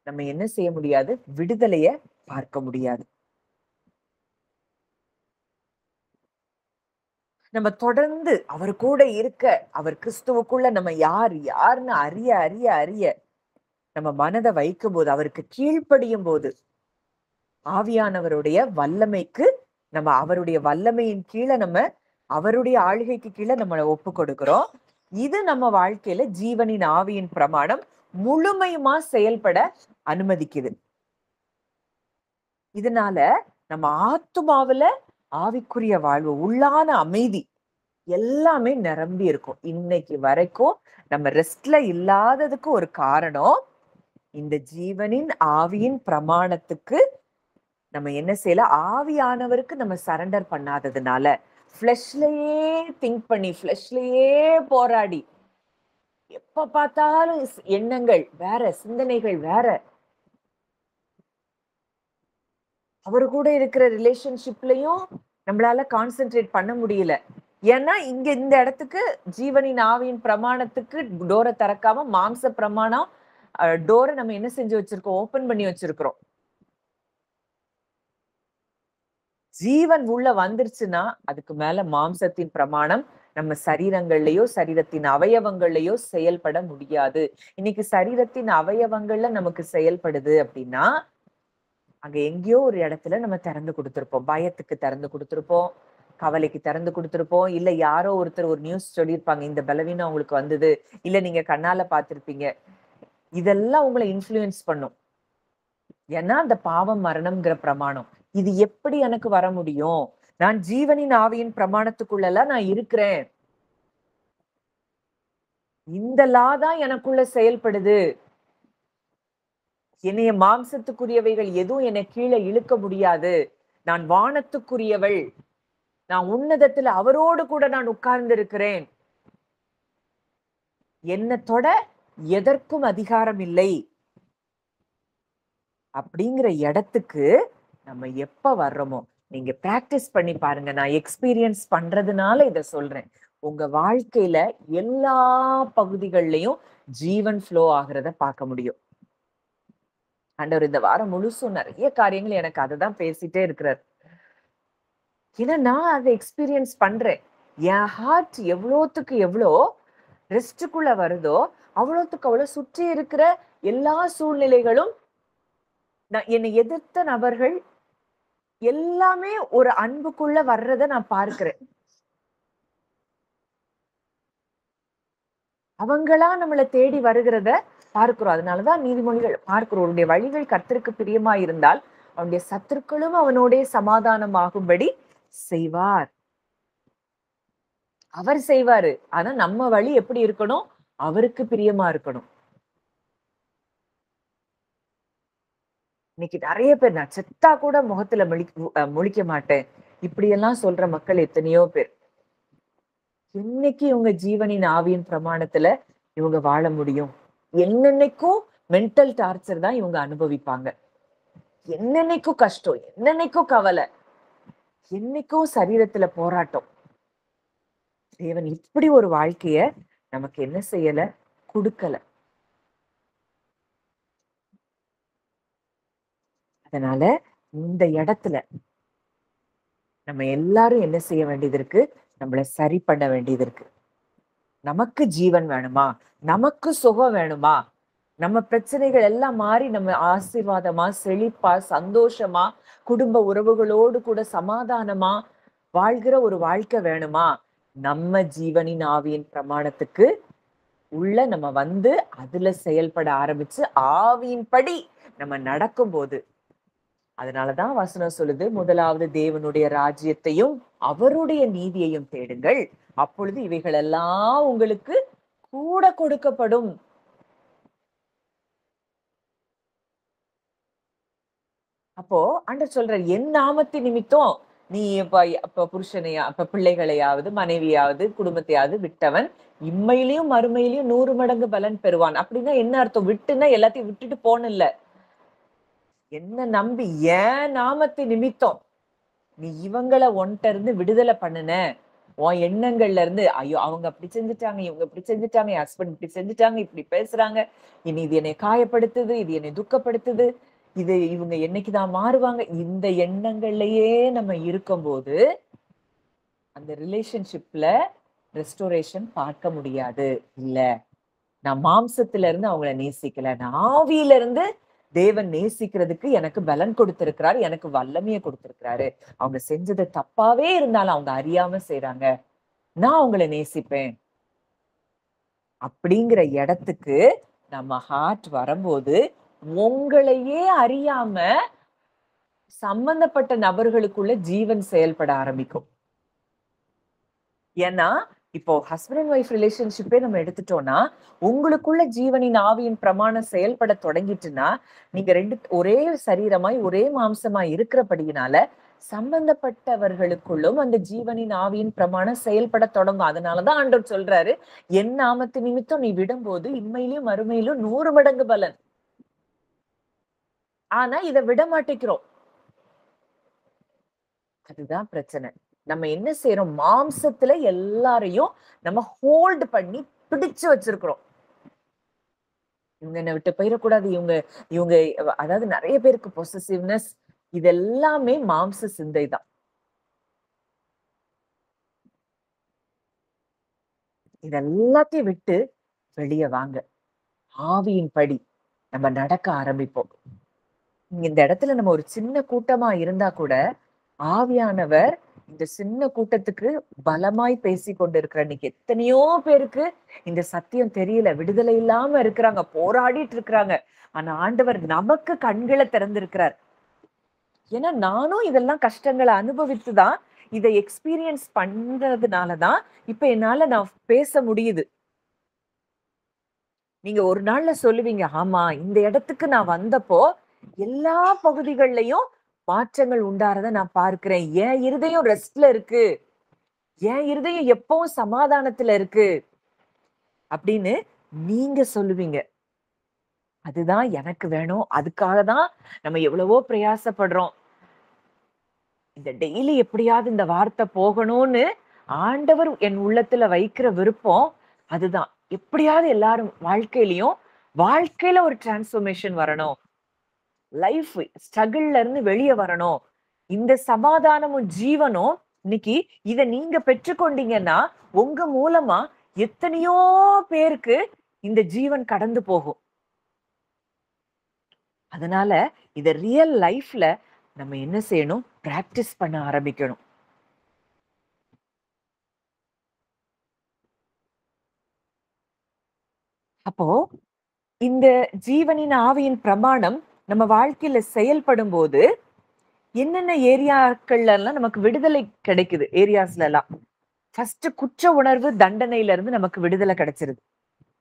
நம்ம என்ன செய்ய முடியாது, விடுதலைய பார்க்க முடியாது. நம்ம தொடர்ந்து அவர் கூட இருக்க, அவர் கிறிஸ்துவுக்குள்ள நம்ம யாருன்னு அறிய அறிய அறிய நம்ம மனதை வைக்கும் போது, அவருக்கு கீழ்ப்படியும் போது, ஆவியானவருடைய வல்லமைக்கு நம்ம அவருடைய வல்லமையின் கீழே நம்ம அவருடைய ஆளுகைக்கு கீழே நம்ம ஒப்பு கொடுக்கிறோம். இது நம்ம வாழ்க்கையில ஜீவனின் ஆவியின் பிரமாணம் முழுமையுமா செயல்பட அனுமதிக்குது. இதனால நம்ம ஆத்துமாவுல ஆவிக்குரிய வாழ்வு, உள்ளான அமைதி எல்லாமே நிரம்பி இருக்கும். இன்னைக்கு வரைக்கும் நம்ம ரெஸ்ட்ல இல்லாததுக்கு ஒரு காரணம், இந்த ஜீவனின் ஆவியின் பிரமாணத்துக்கு நம்ம என்ன செய்யல, ஆவியானவருக்கு நம்ம சரண்டர் பண்ணாததுனால, ஃப்ளெஷ்லயே திங்க் பண்ணி, ஃப்ளெஷ்லயே போராடி, எப்ப பார்த்தாலும் எண்ணங்கள் வேற, சிந்தனைகள் வேற, அவரு கூட இருக்கிற ரிலேஷன்ஷிப்லயும் நம்மளால கான்சென்ட்ரேட் பண்ண முடியல. ஏன்னா இங்க இந்த இடத்துக்கு ஜீவனின் ஆவியின் பிரமாணத்துக்கு டோரை திறக்காம மாம்ச பிரமாணம் டோரை நம்ம என்ன செஞ்சு வச்சிருக்கோம், ஓபன் பண்ணி வச்சிருக்கிறோம். ஜீவன் உள்ள வந்துருச்சுன்னா அதுக்கு மேல மாம்சத்தின் பிரமாணம் நம்ம சரீரங்கள்லயோ சரீரத்தின் அவயவங்கள்லயோ செயல்பட முடியாது. இன்னைக்கு சரீரத்தின் அவயவங்கள்ல நமக்கு செயல்படுது அப்படின்னா அங்க எங்கேயோ ஒரு இடத்துல நம்ம திறந்து கொடுத்திருப்போம். பயத்துக்கு திறந்து கொடுத்திருப்போம், கவலைக்கு திறந்து கொடுத்திருப்போம், இல்ல யாரோ ஒருத்தர் ஒரு நியூஸ் சொல்லியிருப்பாங்க, இந்த பலவீனம் உங்களுக்கு வந்தது, இல்ல நீங்க கண்ணால பார்த்திருப்பீங்க. இதெல்லாம் உங்களை இன்ஃப்ளூயன்ஸ் பண்ணும். ஏன்னா அந்த பாவம் மரணம்ங்கிற பிரமாணம் இது எப்படி எனக்கு வர முடியும்? நான் ஜீவனின் ஆவியின் பிரமாணத்துக்குள்ளலாம் நான் இருக்கிறேன், இந்த லா தான் எனக்குள்ள செயல்படுது, என்னைய மாம்சத்துக்குரியவைகள் எதுவும் என்னை கீழே இழுக்க முடியாது, நான் வானத்துக்குரியவள், நான் உன்னதத்துல அவரோடு கூட நான் உட்கார்ந்து இருக்கிறேன், என்னை தொட எதற்கும் அதிகாரம் இல்லை அப்படிங்கிற இடத்துக்கு நம்ம எப்ப வர்றோமோ, நீங்க பிராக்டிஸ் பண்ணி பாருங்க. நான் எக்ஸ்பீரியன்ஸ் பண்றதுனால இத சொல்றேன். உங்க வாழ்க்கையில எல்லா பகுதிகள்லயும் ஜீவன் ஃப்ளோ ஆகுறத பார்க்க முடியும். ஆண்டவர் இந்த வாரம் முழுசும் நிறைய காரியங்கள் எனக்கு அததான் பேசிட்டே இருக்கிறார். ஏன்னா நான் அதை எக்ஸ்பீரியன்ஸ் பண்றேன். என் ஹார்ட் எவ்வளோத்துக்கு எவ்வளோ ரெஸ்டுக்குள்ள வருதோ அவ்வளோத்துக்கு அவ்வளோ சுற்றி இருக்கிற எல்லா சூழ்நிலைகளும், என்னை எதிர்த்த நபர்கள் எல்லாமே ஒரு அன்புக்குள்ள வர்றத நான் பார்க்கிறேன். அவங்களா நம்மளை தேடி வருகிறத பார்க்கிறோம். அதனாலதான் நீதிமொழிகள் பார்க்கிறோம், அவருடைய வழிகள் கர்த்தருக்கு பிரியமா இருந்தால் அவனுடைய சத்துருக்களும் அவனோட சமாதானமாகும்படி செய்வார். அவர் செய்வாரு. ஆனா நம்ம வழி எப்படி இருக்கணும், அவருக்கு பிரியமா இருக்கணும். இன்னைக்கு நிறைய பேர் நான் செத்தா கூட முகத்துல முழிக்க மாட்டேன் இப்படியெல்லாம் சொல்ற மக்கள் எத்தனையோ பேர். என்னைக்கு இவங்க ஜீவனின் ஆவியின் பிரமாணத்துல இவங்க வாழ முடியும்? என்னென்னைக்கும் மென்டல் டார்ச்சர் தான் இவங்க அனுபவிப்பாங்க. என்னென்னைக்கும் கஷ்டம், என்னென்னைக்கும் கவலை, என்னைக்கும் சரீரத்துல போராட்டம். தேவன் இப்படி ஒரு வாழ்க்கைய நமக்கு என்ன செய்யல, கொடுக்கல. அதனால இந்த இடத்துல நம்ம எல்லாரும் என்ன செய்ய வேண்டியது இருக்கு, நம்மள சரி பண்ண வேண்டியது இருக்கு. நமக்கு ஜீவன் வேணுமா, நமக்கு சுகம் வேணுமா, நம்ம பிரச்சனைகள் எல்லாம் மாறி நம்ம ஆசீர்வாதமா செழிப்பா சந்தோஷமா குடும்ப உறவுகளோடு கூட சமாதானமா வாழ்கிற ஒரு வாழ்க்கை வேணுமா, நம்ம ஜீவனின் ஆவியின் பிரமாணத்துக்கு உள்ள நம்ம வந்து அதுல செயல்பட ஆரம்பிச்சு ஆவியின்படி நம்ம நடக்கும் போது, அதனாலதான் வசனம் சொல்லுது, முதலாவது தேவனுடைய ராஜ்யத்தையும் அவருடைய நீதியையும் தேடுங்கள், அப்பொழுது இவைகள் எல்லாம் உங்களுக்கு கூட கொடுக்கப்படும். அப்போ ஆண்டவர் சொல்றார், என் நாமத்தின் நிமித்தம் நீ இப்ப புருஷனையா, இப்ப பிள்ளைகளையாவது மனைவியாவது குடும்பத்தையாவது விட்டவன் இம்மையிலையும் மறுமையிலையும் 100 மடங்கு பலன் பெறுவான். அப்படின்னா என்ன அர்த்தம்? விட்டுன்னா எல்லாத்தையும் விட்டுட்டு போன இல்ல, என்ன நம்பி ஏன் நாமத்து நிமித்தம் நீ இவங்கள உன்கிட்ட இருந்து விடுதலை பண்ணுன, உன் எண்ணங்கள்ல இருந்து ஐயோ அவங்க அப்படி செஞ்சுட்டாங்க, இவங்க இப்படி செஞ்சுட்டாங்க, என் ஹஸ்பண்ட் இப்படி செஞ்சுட்டாங்க, இப்படி பேசுறாங்க, இனி இது என்னை காயப்படுத்துது, இது என்னை துக்கப்படுத்துது, இது இவங்க என்னைக்குதான் மாறுவாங்க, இந்த எண்ணங்கள்லயே நம்ம இருக்கும்போது அந்த ரிலேஷன்ஷிப்ல ரெஸ்டோரேஷன் பார்க்க முடியாது. இல்ல, நான் மாம்சத்துல இருந்து அவங்கள நேசிக்கல, நான் ஆவியில இருந்து தேவன் நேசிக்கிறதுக்கு எனக்கு பலன் கொடுத்திருக்கிறாரு, எனக்கு வல்லமையை கொடுத்திருக்கிறாரு. அவங்க செஞ்சது தப்பாவே இருந்தாலும் அவங்க அறியாம செய்றாங்க, நான் அவங்கள நேசிப்பேன் அப்படிங்கிற இடத்துக்கு நம்ம ஹார்ட் வரும்போது உங்களையே அறியாம சம்பந்தப்பட்ட நபர்களுக்குள்ள ஜீவன் செயல்பட ஆரம்பிக்கும். ஏன்னா இப்போ ஹஸ்பண்ட் அண்ட் ஒய்ஃப் ரிலேஷன்ஷிப்பே நம்ம எடுத்துட்டோம்னா, உங்களுக்குள்ள ஜீவனின் ஆவியின் பிரமாணம் செயல்பட தொடங்கிட்டுன்னா, நீங்க ரெண்டு ஒரே சரீரமாய் ஒரே மாம்சமாய் இருக்கிறபடியினால சம்பந்தப்பட்டவர்களுக்குள்ளும் அந்த ஜீவனின் ஆவியின் பிரமாணம் செயல்பட தொடங்கும். அதனாலதான் ஆண்டவர் சொல்றாரு, என் நாமத்து நிமித்தம் நீ விடும்போது இம்மையிலும் மறுமையிலும் 100 மடங்கு பலன். ஆனா இதை விட மாட்டேங்கிறோம். அதுதான் பிரச்சனை. நம்ம என்ன செய்யறோம், மாம்சத்துல எல்லாரையும் நம்ம ஹோல்டு பண்ணி பிடிச்சு வச்சிருக்கிறோம். இவங்க என்ன விட்டு போயிடக்கூடாது, இவங்க இவங்க அதாவது நிறைய பேருக்கு பொசசிவ்னஸ், இது எல்லாமே மாம்ச சிந்தை தான். இதெல்லாத்தையும் விட்டு வெளியே வாங்க, ஆவியின் படி நம்ம நடக்க ஆரம்பிப்போம். இந்த இடத்துல நம்ம ஒரு சின்ன கூட்டமா இருந்தா கூட ஆவியானவர் இந்த சின்ன கூட்டத்துக்கு பலமாய் பேசி கொண்டிருக்கிற இன்னைக்கு எத்தனையோ பேருக்கு இந்த சத்தியம் தெரியல, விடுதலை இல்லாம இருக்கிறாங்க, போராடிட்டு இருக்கிறாங்க. ஆனா ஆண்டவர் நமக்கு கண்களை திறந்திருக்கிறார். ஏன்னா நானும் இதெல்லாம் கஷ்டங்களை அனுபவித்துதான் இதை எக்ஸ்பீரியன்ஸ் பண்றதுனாலதான் இப்ப என்னால நான் பேச முடியுது. நீங்க ஒரு நாள்ல சொல்லுவீங்க, ஆமா இந்த இடத்துக்கு நான் வந்தப்போ எல்லா பகுதிகள்லயும் மாற்றங்கள் உண்டாறத நான் பார்க்கிறேன், என் இருதயம் ரெஸ்ட்ல இருக்கு, என் இருதயம் எப்பவும் சமாதானத்துல இருக்கு அப்படின்னு நீங்க சொல்லுவீங்க. அதுதான் எனக்கு வேணும், அதுக்காக தான் நம்ம எவ்வளவோ பிரயாசப்படுறோம். இந்த டெய்லி எப்படியாவது இந்த வார்த்தை போகணும்னு ஆண்டவர் என் உள்ளத்துல வைக்கிற விருப்பம் அதுதான். எப்படியாவது எல்லாரும் வாழ்க்கையில ஒரு டிரான்ஸ்ஃபர்மேஷன் வரணும், லைஃப் ஸ்ட்ரகிள்ல இருந்து வெளியே வரணும். இந்த சமாதானமும் ஜீவனும் இன்னைக்கு இத நீங்க பெற்றுக்கொண்டீங்கன்னா உங்க மூலமா எத்தனையோ பேருக்கு இந்த ஜீவன் கடந்து போகும். அதனால இத ரியல் லைஃப்ல நம்ம என்ன செய்யணும், பிராக்டிஸ் பண்ண ஆரம்பிக்கணும். அப்போ இந்த ஜீவனின் ஆவியின் பிரமாணம் நம்ம வாழ்க்கையில செயல்படும் போது என்னென்ன ஏரியாக்கள்ல எல்லாம் நமக்கு விடுதலை கிடைக்குது, ஏரியாஸ்ல எல்லாம் ஃபர்ஸ்ட் குற்ற உணர்வு தண்டனையில இருந்து நமக்கு விடுதலை கிடைச்சிருது.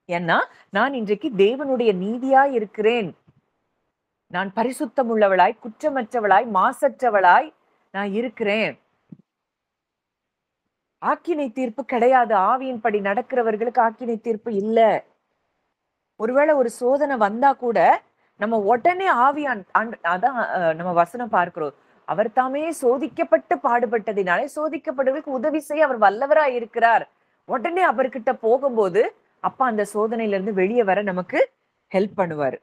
ஏன்னா நான் இன்றைக்கு தேவனுடைய நீதியா இருக்கிறேன், நான் பரிசுத்தம் உள்ளவளாய் குற்றமற்றவளாய் மாசற்றவளாய் நான் இருக்கிறேன். ஆக்கினை தீர்ப்பு கிடையாது, ஆவியின்படி நடக்கிறவர்களுக்கு ஆக்கினை தீர்ப்பு இல்ல. ஒருவேளை ஒரு சோதனை வந்தா கூட நம்ம உடனே ஆவியான் அதான் நம்ம வசனம் பார்க்கிறோம், அவர் தாமே சோதிக்கப்பட்டு பாடுபட்டதினாலே சோதிக்கப்படுவதற்கு உதவி செய்ய அவர் வல்லவராய் இருக்கிறார். உடனே அவர்கிட்ட போகும்போது அப்பா அந்த சோதனையில இருந்து வெளியே வர நமக்கு ஹெல்ப் பண்ணுவாரு.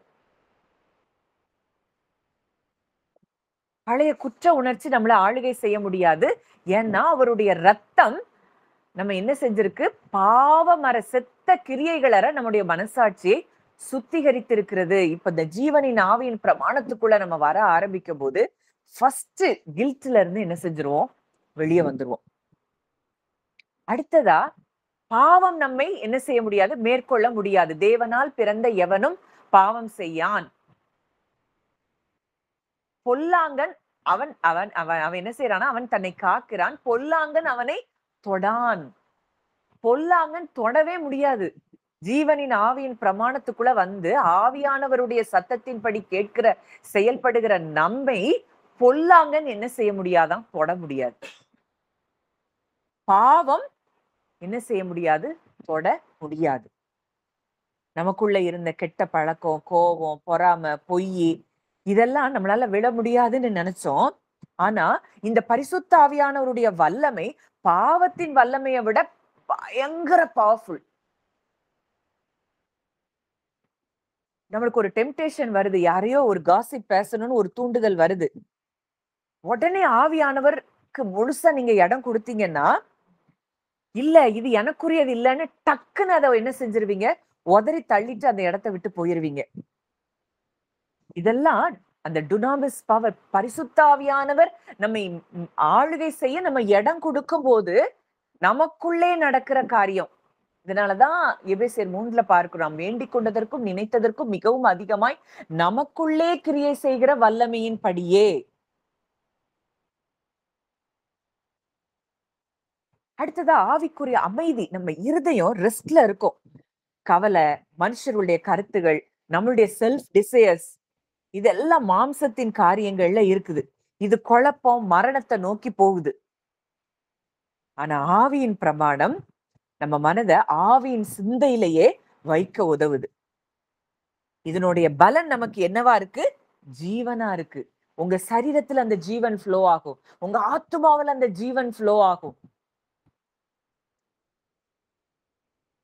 பழைய குற்ற உணர்ச்சி நம்மள ஆளுகை செய்ய முடியாது. ஏன்னா அவருடைய ரத்தம் நம்ம என்ன செஞ்சிருக்கு, பாவமர செத்த கிரியைகளற நம்முடைய மனசாட்சியை சுத்திகரித்திருக்கிறது. இப்ப இந்த ஜீவனின் ஆவியின் பிரமாணத்துக்குள்ள நம்ம வர ஆரம்பிக்கும் போது ஃபர்ஸ்ட் கில்ட்ல இருந்து என்ன செஞ்சிருவோம், வெளியே வந்துருவோம். அடுத்ததா பாவம் நம்மை என்ன செய்ய முடியாது, மேற்கொள்ள முடியாது. தேவனால் பிறந்த எவனும் பாவம் செய்யான். பொல்லாங்கன் அவன் அவன் அவன் அவன் என்ன செய்யறானா, அவன் தன்னை காக்கிறான், பொல்லாங்கன் அவனை தொடான். பொல்லாங்கன் தொடவே முடியாது. ஜீவனின் ஆவியின் பிரமாணத்துக்குள்ள வந்து ஆவியானவருடைய சத்தத்தின்படி கேட்கிற செயல்படுகிற நம்மை பொல்லாங்கன் என்ன செய்ய முடியாதான், தொட முடியாது. பாவம் என்ன செய்ய முடியாது, தொட முடியாது. நமக்குள்ள இருந்த கெட்ட பழக்கம், கோபம், பொறாமை, பொய், இதெல்லாம் நம்மளால விட முடியாதுன்னு நினைச்சோம். ஆனா இந்த பரிசுத்த ஆவியானவருடைய வல்லமை பாவத்தின் வல்லமையை விட பயங்கர பவர்ஃபுல். நம்மளுக்கு ஒரு டெம்டேஷன் வருது, யாரையோ ஒரு காசிப் பேசணும்னு ஒரு தூண்டுதல் வருது. உடனே ஆவியானவருக்கு முழுசா நீங்க இடம் கொடுத்தீங்கன்னா, இல்ல இது எனக்குரியது இல்லைன்னு டக்குன்னு அதை என்ன செஞ்சிருவீங்க, உதறி தள்ளிட்டு அந்த இடத்தை விட்டு போயிருவீங்க. இதெல்லாம் அந்த டுனாமிஸ் பவர், பரிசுத்த ஆவியானவர் நம்மை ஆளுகை செய்ய நம்ம இடம் கொடுக்கும் போது நமக்குள்ளே நடக்கிற காரியம். இதனாலதான் எபேசியர் 3ல பார்க்கிறோம், வேண்டிக் கொண்டதற்கும் நினைத்ததற்கும் மிகவும் அதிகமாய் நமக்குள்ளே கிரியை செய்கிற வல்லமையின் படியே. அடுத்ததா ஆவிக்குரிய அமைதி. நம்ம இருதயம் ரெஸ்ட்ல இருக்கும். கவலை, மனுஷருடைய கருத்துகள், நம்மளுடைய செல்ஃப் டிசையர்ஸ், இதெல்லாம் மாம்சத்தின் காரியங்கள்ல இருக்குது. இது குழப்பம், மரணத்தை நோக்கி போகுது. ஆனா ஆவியின் பிரமாணம் நம்ம மனதை ஆவியின் சிந்தையிலேயே வைக்க உதவுது. இதனுடைய பலன் நமக்கு என்னவா இருக்கு? ஜீவனா இருக்கு. உங்க சரீரத்துல அந்த ஜீவன் ஃப்ளோ ஆகும், உங்க ஆத்துமாவில் அந்த ஜீவன் ஃப்ளோ ஆகும்.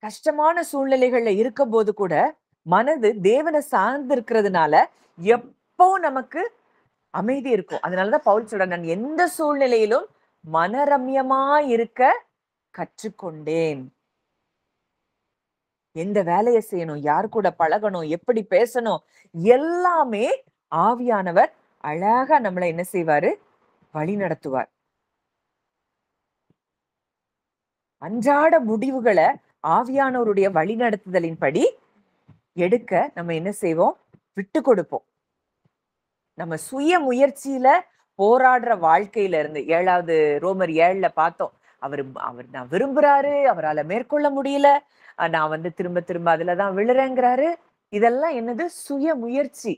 கஷ்டமான சூழ்நிலைகள்ல இருக்கும் போது கூட மனது தேவனை சார்ந்து இருக்கிறதுனால எப்போ நமக்கு அமைதி இருக்கும். அதனாலதான் பவுல் சொல்ற, நான் எந்த சூழ்நிலையிலும் மனரம்யமா இருக்க கற்றுக்கொண்டேன். எந்த வேலையை செய்யணும், யார் கூட பழகணும், எப்படி பேசணும், எல்லாமே ஆவியானவர் அழகா நம்மளை என்ன செய்வாரு, வழி நடத்துவார். அன்றாட முடிவுகளை ஆவியானவருடைய வழி நடத்துதலின்படி எடுக்க நம்ம என்ன செய்வோம், விட்டு கொடுப்போம். நம்ம சுய முயற்சியில போராடுற வாழ்க்கையில இருந்து, 7வது ரோமர் 7ல பார்த்தோம், அவர் நான் விரும்புறாரு, அவரால் மேற்கொள்ள முடியல, நான் திரும்ப திரும்ப அதுலதான் விழுறேங்கிறாரு. இதெல்லாம் என்னது? சுய முயற்சி.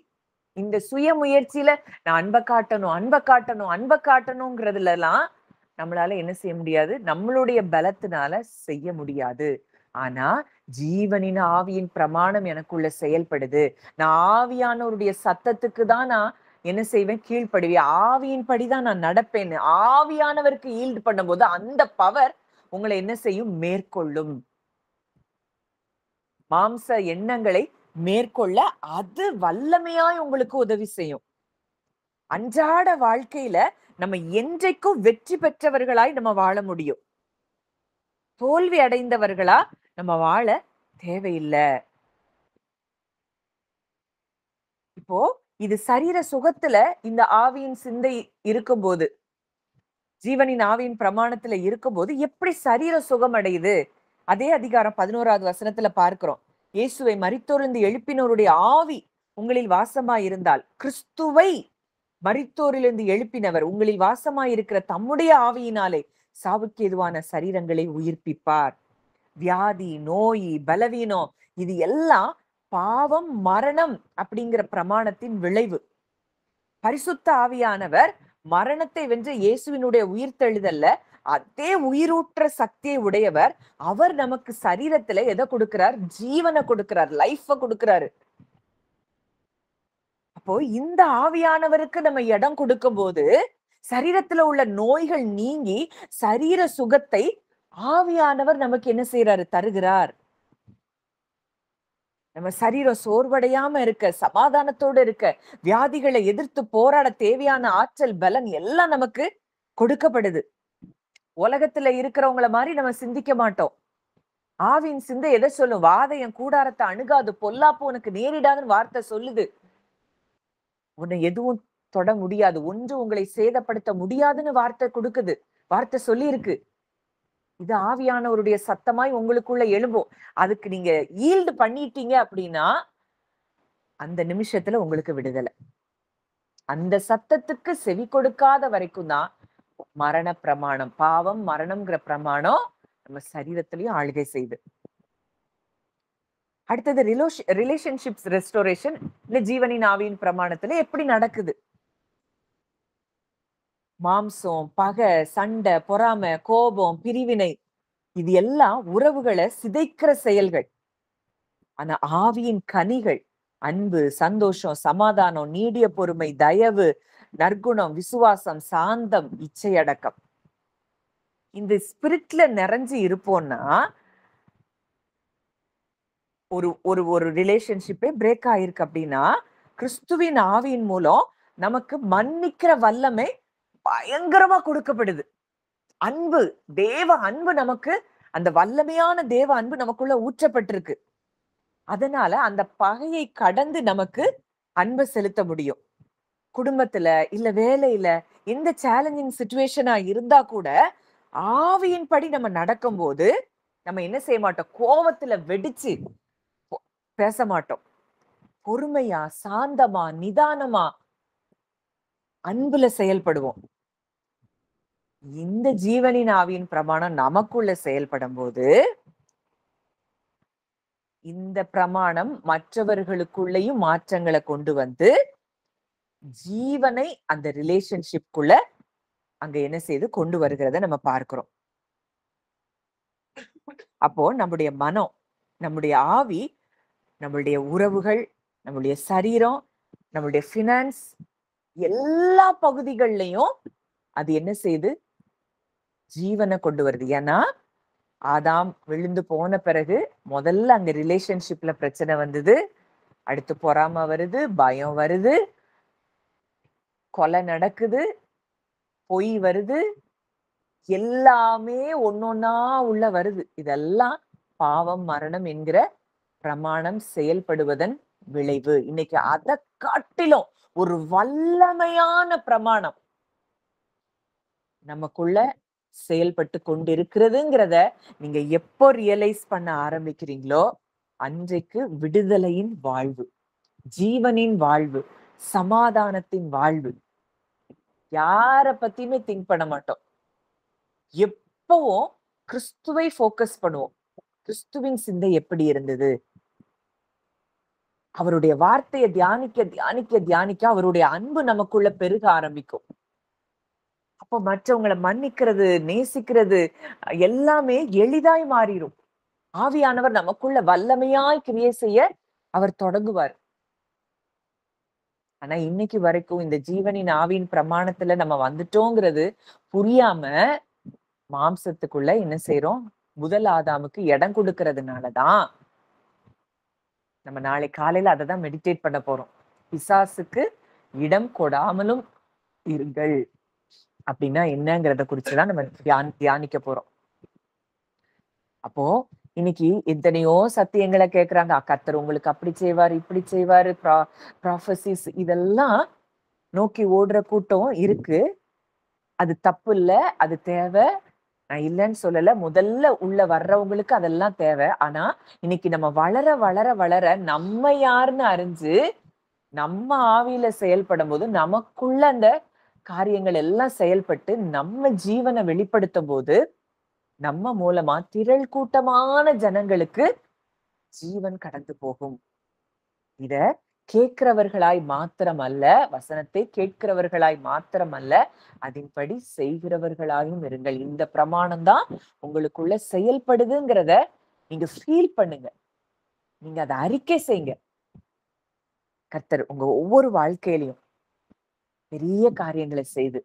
இந்த சுய முயற்சியில நான் அன்பை காட்டணும், அன்பை காட்டணும், அன்பை காட்டணுங்கிறதுல எல்லாம் நம்மளால என்ன செய்ய முடியாது, நம்மளுடைய பலத்தினால செய்ய முடியாது. ஆனா ஜீவனின் ஆவியின் பிரமாணம் எனக்குள்ள செயல்படுது. நான் ஆவியானவருடைய சத்தத்துக்கு தான் நான் என்ன செய்வேன், கீழ்ப்படுவேன். ஆவியின் படிதான் நான் நடப்பேன்னு ஆவியானவருக்கு ஈல்டு பண்ணும்போது அந்த பவர் உங்களை என்ன செய்யும், மேற்கொள்ளும். மாம்ச எண்ணங்களை மேற்கொள்ள அது வல்லமையாய் உங்களுக்கு உதவி செய்யும். அன்றாட வாழ்க்கையில நம்ம என்றைக்கும் வெற்றி பெற்றவர்களாய் நம்ம வாழ முடியும். தோல்வி அடைந்தவர்களா நம்ம வாழ தேவையில்லை. இப்போ இது சரீர சுகத்துல இந்த ஆவியின் சிந்தை இருக்கும்போது, ஜீவனின் ஆவியின் பிரமாணத்துல இருக்கும்போது எப்படி சரீர சுகம் அடையுது? அதே அதிகாரம் 11வது வசனத்துல பார்க்கிறோம். இயேசுவை மரித்தோரிலிருந்து எழுப்பினோருடைய ஆவி உங்களில் வாசமாயிருந்தால், கிறிஸ்துவை மரித்தோரிலிருந்து எழுப்பினவர் உங்களில் வாசமாயிருக்கிற தம்முடைய ஆவியினாலே சாவுக்கு எதுவான சரீரங்களை உயிர்ப்பிப்பார். வியாதி, நோய், பலவீனம், இது எல்லாம் பாவம், மரணம் அப்படிங்கிற பிரமாணத்தின் விளைவு. பரிசுத்த ஆவியானவர் மரணத்தை வென்ற இயேசுவினுடைய உயிர்த்தெழுதல்ல அதே உயிரூற்ற சக்தியை உடையவர். அவர் நமக்கு சரீரத்துல எதை கொடுக்கிறார்? ஜீவனை கொடுக்கிறார், லைஃப கொடுக்கிறாரு. அப்போ இந்த ஆவியானவருக்கு நம்ம இடம் கொடுக்கும் போது சரீரத்துல உள்ள நோய்கள் நீங்கி சரீர சுகத்தை ஆவியானவர் நமக்கு என்ன செய்யறாரு, தருகிறார். நம்ம சரீரம் சோர்வடையாம இருக்க, சமாதானத்தோடு இருக்க, வியாதிகளை எதிர்த்து போராட தேவையான ஆற்றல், பலன் எல்லாம் நமக்கு கொடுக்கப்படுது. உலகத்துல இருக்கிறவங்கள மாதிரி நம்ம சிந்திக்க மாட்டோம். ஆவியின் சிந்தை எதை சொல்லும்? வாதையம் கூடாரத்தை அணுகாது, பொல்லாப்பு உனக்கு நேரிடாதுன்னு வார்த்தை சொல்லுது. உன்னை எதுவும் தொட முடியாது, ஒன்று உங்களை சேதப்படுத்த முடியாதுன்னு வார்த்தை கொடுக்குது, வார்த்தை சொல்லி இருக்கு. இது ஆவியானவருடைய சத்தமாய் உங்களுக்குள்ள எழும்பும். அதுக்கு நீங்க ஈல்டு பண்ணிட்டீங்க அப்படின்னா அந்த நிமிஷத்துல உங்களுக்கு விடுதலை. அந்த சத்தத்துக்கு செவி கொடுக்காத வரைக்கும் தான் மரண பிரமாணம், பாவம் மரணம்ங்கிற பிரமாணம் நம்ம சரீரத்திலையும் ஆளுகை செய்யுது. அடுத்தது ரிலேஷன்ஷிப்ஸ் ரெஸ்டோரேஷன் இந்த ஜீவனின் ஆவியின் பிரமாணத்துல எப்படி நடக்குது? மாம்சம், பகை, சண்டை, பொறாமை, கோபம், பிரிவினை, இது எல்லாம் உறவுகளை சிதைக்கிற செயல்கள். ஆனா ஆவியின் கனிகள், அன்பு, சந்தோஷம், சமாதானம், நீடிய பொறுமை, தயவு, நற்குணம், விசுவாசம், சாந்தம், இச்சையடக்கம். இந்த ஸ்பிரிட்ல நிறைஞ்சு இருப்போம்னா ஒரு ஒரு ஒரு ரிலேஷன்ஷிப்பே பிரேக் ஆயிருக்கு அப்படின்னா கிறிஸ்துவின் ஆவியின் மூலம் நமக்கு மன்னிக்கிற வல்லமை பயங்கரமா கொடுக்கப்படுது. அன்பு, தேவ அன்பு, நமக்கு அந்த வல்லமையான தேவ அன்பு நமக்குள்ள ஊற்றப்பட்டிருக்கு. அதனால அந்த பகையை கடந்து நமக்கு அன்பை செலுத்த முடியும். குடும்பத்துல இல்ல வேலையில எந்த சேலஞ்சிங் சிச்சுவேஷனா இருந்தா கூட ஆவியின்படி நம்ம நடக்கும்போது நம்ம என்ன செய்ய மாட்டோம், கோவத்துல வெடிச்சு பேச மாட்டோம். பொறுமையா, சாந்தமா, நிதானமா, அன்புல செயல்படுவோம். இந்த ஜீவனின் ஆவியின் பிரமாணம் நமக்குள்ள செயல்படும் போது இந்த பிரமாணம் மற்றவர்களுக்குள்ளேயும் மாற்றங்களை கொண்டு வந்து ஜீவனை அந்த ரிலேஷன்ஷிப்குள்ள அங்க என்ன செய்து கொண்டு வருகிறத நம்ம பார்க்கிறோம். அப்போ நம்முடைய மனம், நம்முடைய ஆவி, நம்மளுடைய உறவுகள், நம்முடைய சரீரம், நம்மளுடைய ஃபினான்ஸ், எல்லா பகுதிகள்லயும் அது என்ன செய்யுது, ஜீவனை கொண்டு வருது. ஏன்னா ஆதாம் விழுந்து போன பிறகு முதல்ல அங்க ரிலேஷன்ஷிப்ல பிரச்சனை வந்தது, அடுத்து பொறாம வருது, பயம் வருது, கொலை நடக்குது, பொய் வருது, எல்லாமே ஒன்னொன்னா உள்ள வருது. இதெல்லாம் பாவம், மரணம் என்கிற பிரமாணம் செயல்படுவதன் விளைவு. இன்னைக்கு அதை காட்டிலும் ஒரு வல்லமையான பிரமாணம் நமக்குள்ள செயல்பட்டு கொண்டிருக்கிறதுங்கிறத நீங்க எப்போ ரியலைஸ் பண்ண ஆரம்பிக்கிறீங்களோ அன்றைக்கு விடுதலையின் வாழ்வு, ஜீவனின் வாழ்வு, சமாதானத்தின் வாழ்வு. யார பத்தியுமே திங்க் பண்ண மாட்டோம். எப்பவும் கிறிஸ்துவை போக்கஸ் பண்ணுவோம். கிறிஸ்துவின் சிந்தை எப்படி இருந்தது, அவருடைய வார்த்தையை தியானிக்க தியானிக்க தியானிக்க அவருடைய அன்பு நமக்குள்ள பெருக ஆரம்பிக்கும். அப்போ மற்றவங்களை மன்னிக்கிறது, நேசிக்கிறது எல்லாமே எளிதாய் மாறிடும். ஆவியானவர் நமக்குள்ள வல்லமையாய் கிரியை செய்ய அவர் தொடங்குவார். ஆனா இன்னைக்கு வரைக்கும் இந்த ஜீவனின் ஆவியின் பிரமாணத்துல நம்ம வந்துட்டோங்கிறது புரியாம மாம்சத்துக்குள்ள என்ன செய்யறோம், முதல் ஆதாமுக்கு இடம் கொடுக்கறதுனாலதான் நம்ம நாளை காலையில அதை தான் மெடிடேட் பண்ண போறோம். பிசாசுக்கு இடம் கொடாமலும் இருங்கள் அப்படின்னா என்னங்கிறத குறிச்சுதான் நம்ம தியானிக்க போறோம். அப்போ இன்னைக்கு எத்தனையோ சத்தியங்களை கேட்கிறாங்க. கர்த்தர் உங்களுக்கு அப்படி செய்வாரு, இப்படி செய்வாரு, ப்ராஃபசிஸ் இதெல்லாம் நோக்கி ஓடுற கூட்டம் இருக்கு. அது தப்பு இல்ல, அது தேவை, நான் இல்லைன்னு சொல்லல. முதல்ல உள்ள வர்றவங்களுக்கு அதெல்லாம் தேவை. ஆனா இன்னைக்கு நம்ம வளர வளர வளர நம்ம யாருன்னு அறிஞ்சு நம்ம ஆவியில செயல்படும் போது நமக்குள்ள அந்த காரியங்கள் எல்லாம் செயல்பட்டு நம்ம ஜீவனை வெளிப்படுத்தும் போது நம்ம மூலமா திரள் கூட்டமான ஜனங்களுக்கு ஜீவன் கடந்து போகும். இத கேட்கிறவர்களாய் மாத்திரம் அல்ல, வசனத்தை கேட்கிறவர்களாய் மாத்திரம் அல்ல, அதன்படி செய்கிறவர்களாயும் இருங்கள். இந்த பிரமாணம் தான் உங்களுக்குள்ள செயல்படுதுங்கிறத நீங்க ஃபீல் பண்ணுங்க, நீங்க அதை அறிக்கை செய்யுங்க. கர்த்தர் உங்க ஒவ்வொரு வாழ்க்கையிலையும் பெரிய காரியங்களை செய்து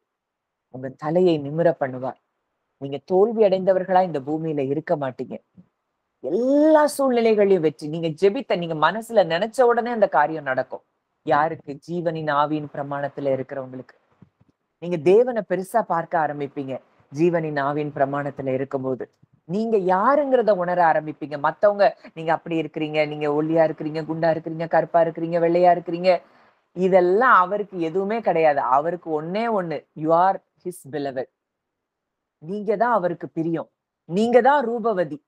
உங்க தலையை நிமிர பண்ணுவார். நீங்க தோல்வி அடைந்தவர்களா இந்த பூமியில இருக்க மாட்டீங்க. எல்லா சூழ்நிலைகளையும் வெற்றி. நீங்க ஜெபித்த, நீங்க மனசுல நினைச்ச உடனே அந்த காரியம் நடக்கும். யாருக்கு? ஜீவனின் ஆவியின் பிரமாணத்துல இருக்கிறவங்களுக்கு. நீங்க தேவனை பெருசா பார்க்க ஆரம்பிப்பீங்க. ஜீவனின் ஆவியின் பிரமாணத்துல இருக்கும்போது நீங்க யாருங்கிறத உணர ஆரம்பிப்பீங்க. மத்தவங்க நீங்க அப்படி இருக்கிறீங்க, நீங்க ஒல்லியா இருக்கிறீங்க, குண்டா இருக்கிறீங்க, கருப்பா இருக்கிறீங்க, வெள்ளையா இருக்கிறீங்க, இதெல்லாம் அவருக்கு எதுவுமே கிடையாது. அவருக்கு ஒன்னே ஒண்ணு, யூ ஆர் ஹிஸ் பிலவட். நீங்க தான் அவருக்கு பிரியம், நீங்க தான் ரூபவதி.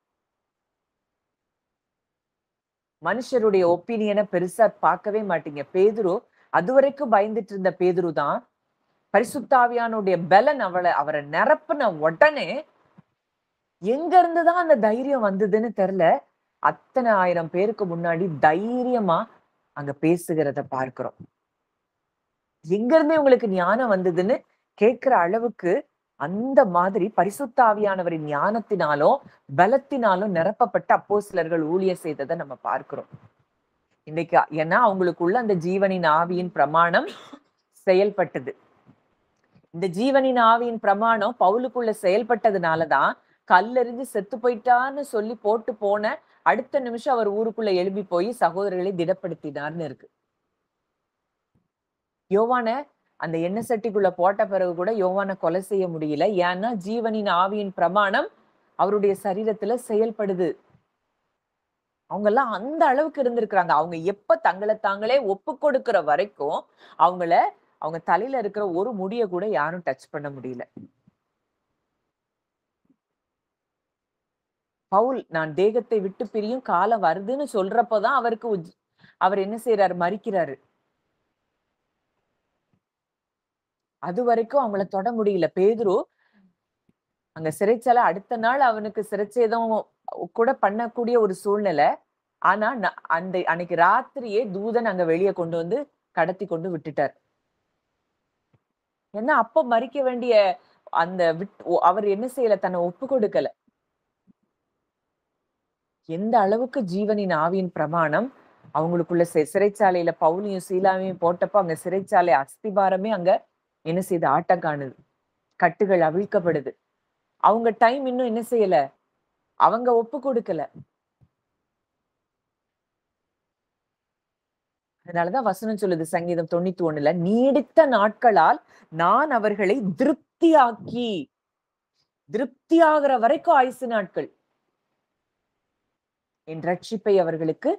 மனுஷருடைய ஒப்பீனியனை பெருசா பார்க்கவே மாட்டீங்க. பேதுரு, அதுவரைக்கும் பயந்துட்டு இருந்த பேதுரு தான் பரிசுத்தாவியானுடைய பலன் அவரை நிரப்புன உடனே எங்க இருந்துதான் அந்த தைரியம் வந்ததுன்னு தெரியல, அத்தனை 1000 பேருக்கு முன்னாடி தைரியமா அங்க பேசுகிறத பார்க்கிறோம். எங்க இருந்தே உங்களுக்கு ஞானம் வந்ததுன்னு கேட்கிற அளவுக்கு அந்த மாதிரி பரிசுத்தாவியானவரின் ஞானத்தினாலும் பலத்தினாலும் நிரப்பப்பட்ட அப்போஸ்தலர்கள் ஊழியம் செய்ததை நம்ம பார்க்கிறோம். இன்னைக்கு ஏன்னா அவங்களுக்குள்ள அந்த ஜீவனின் ஆவியின் பிரமாணம் செயல்பட்டது. இந்த ஜீவனின் ஆவியின் பிரமாணம் பவுலுக்குள்ள செயல்பட்டதுனாலதான் கல்லெறிஞ்சு செத்து போயிட்டான்னு சொல்லி போட்டு போன அடுத்த நிமிஷம் அவர் ஊருக்குள்ள எழுப்பி போய் சகோதரர்களை திடப்படுத்தினார்னு இருக்கு. யோவான அந்த எண்ணெய் சட்டிக்குள்ள போட்ட பிறகு கூட யோவான கொலை செய்ய முடியல. ஏன்னா ஜீவனின் ஆவியின் பிரமாணம் அவருடைய சரீரத்துல செயல்படுது. அவங்க எல்லாம் அந்த அளவுக்கு இருந்திருக்கிறாங்க. அவங்க எப்ப தங்களை தாங்களே ஒப்பு கொடுக்கிற வரைக்கும் அவங்க தலையில இருக்கிற ஒரு முடிய கூட யாரும் டச் பண்ண முடியல. பவுல் நான் தேகத்தை விட்டு பிரியும் காலம் வருதுன்னு சொல்றப்பதான் அவர் என்ன செய்யறாரு? மறிக்கிறாரு. அது வரைக்கும் அவங்கள தொட முடியல. பேதுரு அங்க சிறைச்சாலை அடுத்த நாள் அவனுக்கு சிறைச்சேதம் கூட பண்ணக்கூடிய ஒரு சூழ்நிலை. ஆனா அன்னைக்கு ராத்திரியே தூதன் அங்க வெளியே கொண்டு வந்து கடத்தி கொண்டு விட்டுட்டார். ஏன்னா அப்ப மறிக்க வேண்டிய அந்த அவர் என்ன செய்யல? தன்னை ஒப்பு கொடுக்கல. எந்த அளவுக்கு ஜீவனின் ஆவியின் பிரமாணம் அவங்களுக்குள்ள சிறைச்சாலையில பவுலையும் சீலாவையும் போட்டப்போ அங்க சிறைச்சாலை அஸ்திபாரமே அங்க என்ன செய்யுது? ஆட்டம் காணுது. கட்டுகள் அவிழ்க்கப்படுது. அவங்க டைம் இன்னும் என்ன செய்யல? அவங்க ஒப்பு கொடுக்கல. அதனாலதான் வசனம் சொல்லுது சங்கீதம் 91ல, நீடித்த நாட்களால் நான் அவர்களை திருப்தியாகிற வரைக்கும் ஆயுசு நாட்கள் என் ரட்சிப்பை அவர்களுக்கு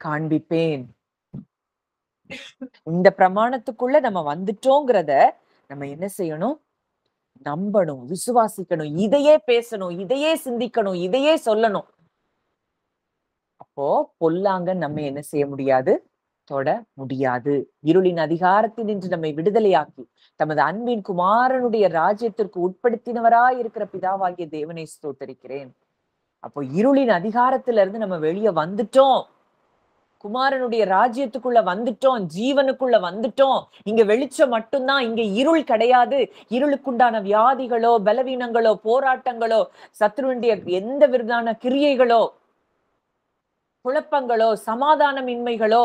காண்பிப்பேன். இந்த பிரமாணத்துக்குள்ள நம்ம வந்துட்டோங்கிறத நம்ம என்ன செய்யணும்? நம்பணும், விசுவாசிக்கணும், இதையே பேசணும், இதையே சிந்திக்கணும், இதையே சொல்லணும். அப்போ பொல்லாங்க நம்ம என்ன செய்ய முடியாது? தொட முடியாது. இருளின் அதிகாரத்தில் நின்று நம்மை விடுதலையாக்கி தமது அன்பின் குமாரனுடைய ராஜ்யத்திற்கு உட்படுத்தினவராய் இருக்கிற பிதாவாகிய தேவனை ஸ்தோத்தரிக்கிறேன். அப்போ இருளின் அதிகாரத்துல இருந்து நம்ம வெளியே வந்துட்டோம். குமாரனுடைய ராஜ்யத்துக்குள்ள வந்துட்டோம், ஜீவனுக்குள்ள வந்துட்டோம். இங்க வெளிச்சம் மட்டும்தான், இங்க இருள் கிடையாது. இருளுக்குண்டான வியாதிகளோ, பலவீனங்களோ, போராட்டங்களோ, சத்ருவனுடைய எந்த விதமான கிரியைகளோ, குழப்பங்களோ, சமாதானமின்மைகளோ,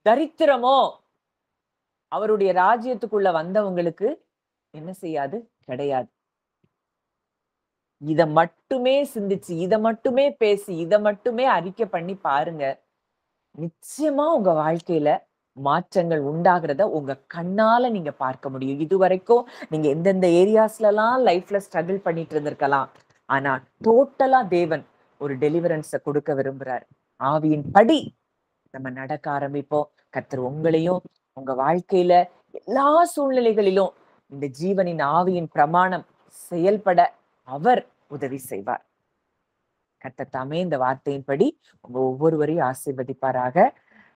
தரித்திரமோ அவருடைய ராஜ்யத்துக்குள்ள வந்தவங்களுக்கு என்ன செய்யாது? கிடையாது. இத மட்டுமே சிந்திச்சு, இத மட்டுமே பேசி, இத மட்டுமே அறிக்கை பண்ணி பாருங்க. நிச்சயமா உங்க வாழ்க்கையில மாற்றங்கள் உண்டாகிறத உங்க கண்ணால நீங்க பார்க்க முடியும். இதுவரைக்கும் நீங்க எந்தெந்த ஏரியாஸ்ல எல்லாம் லைஃப்ல ஸ்ட்ரகிள் பண்ணிட்டு இருந்திருக்கலாம். ஆனா டோட்டலா தேவன் ஒரு டெலிவரன்ஸ கொடுக்க விரும்புறாரு. ஆவியின் படி நம்ம நடக்க ஆரம்பிப்போம். கர்த்தர் உங்களையும் உங்க வாழ்க்கையில எல்லா சூழ்நிலைகளிலும் இந்த ஜீவனின் ஆவியின் பிரமாணம் செயல்பட அவர் உதவி செய்வார். கர்த்தர் தாமே இந்த வார்த்தையின்படி உங்க ஒவ்வொருவரையும் ஆசீர்வதிப்பாராக.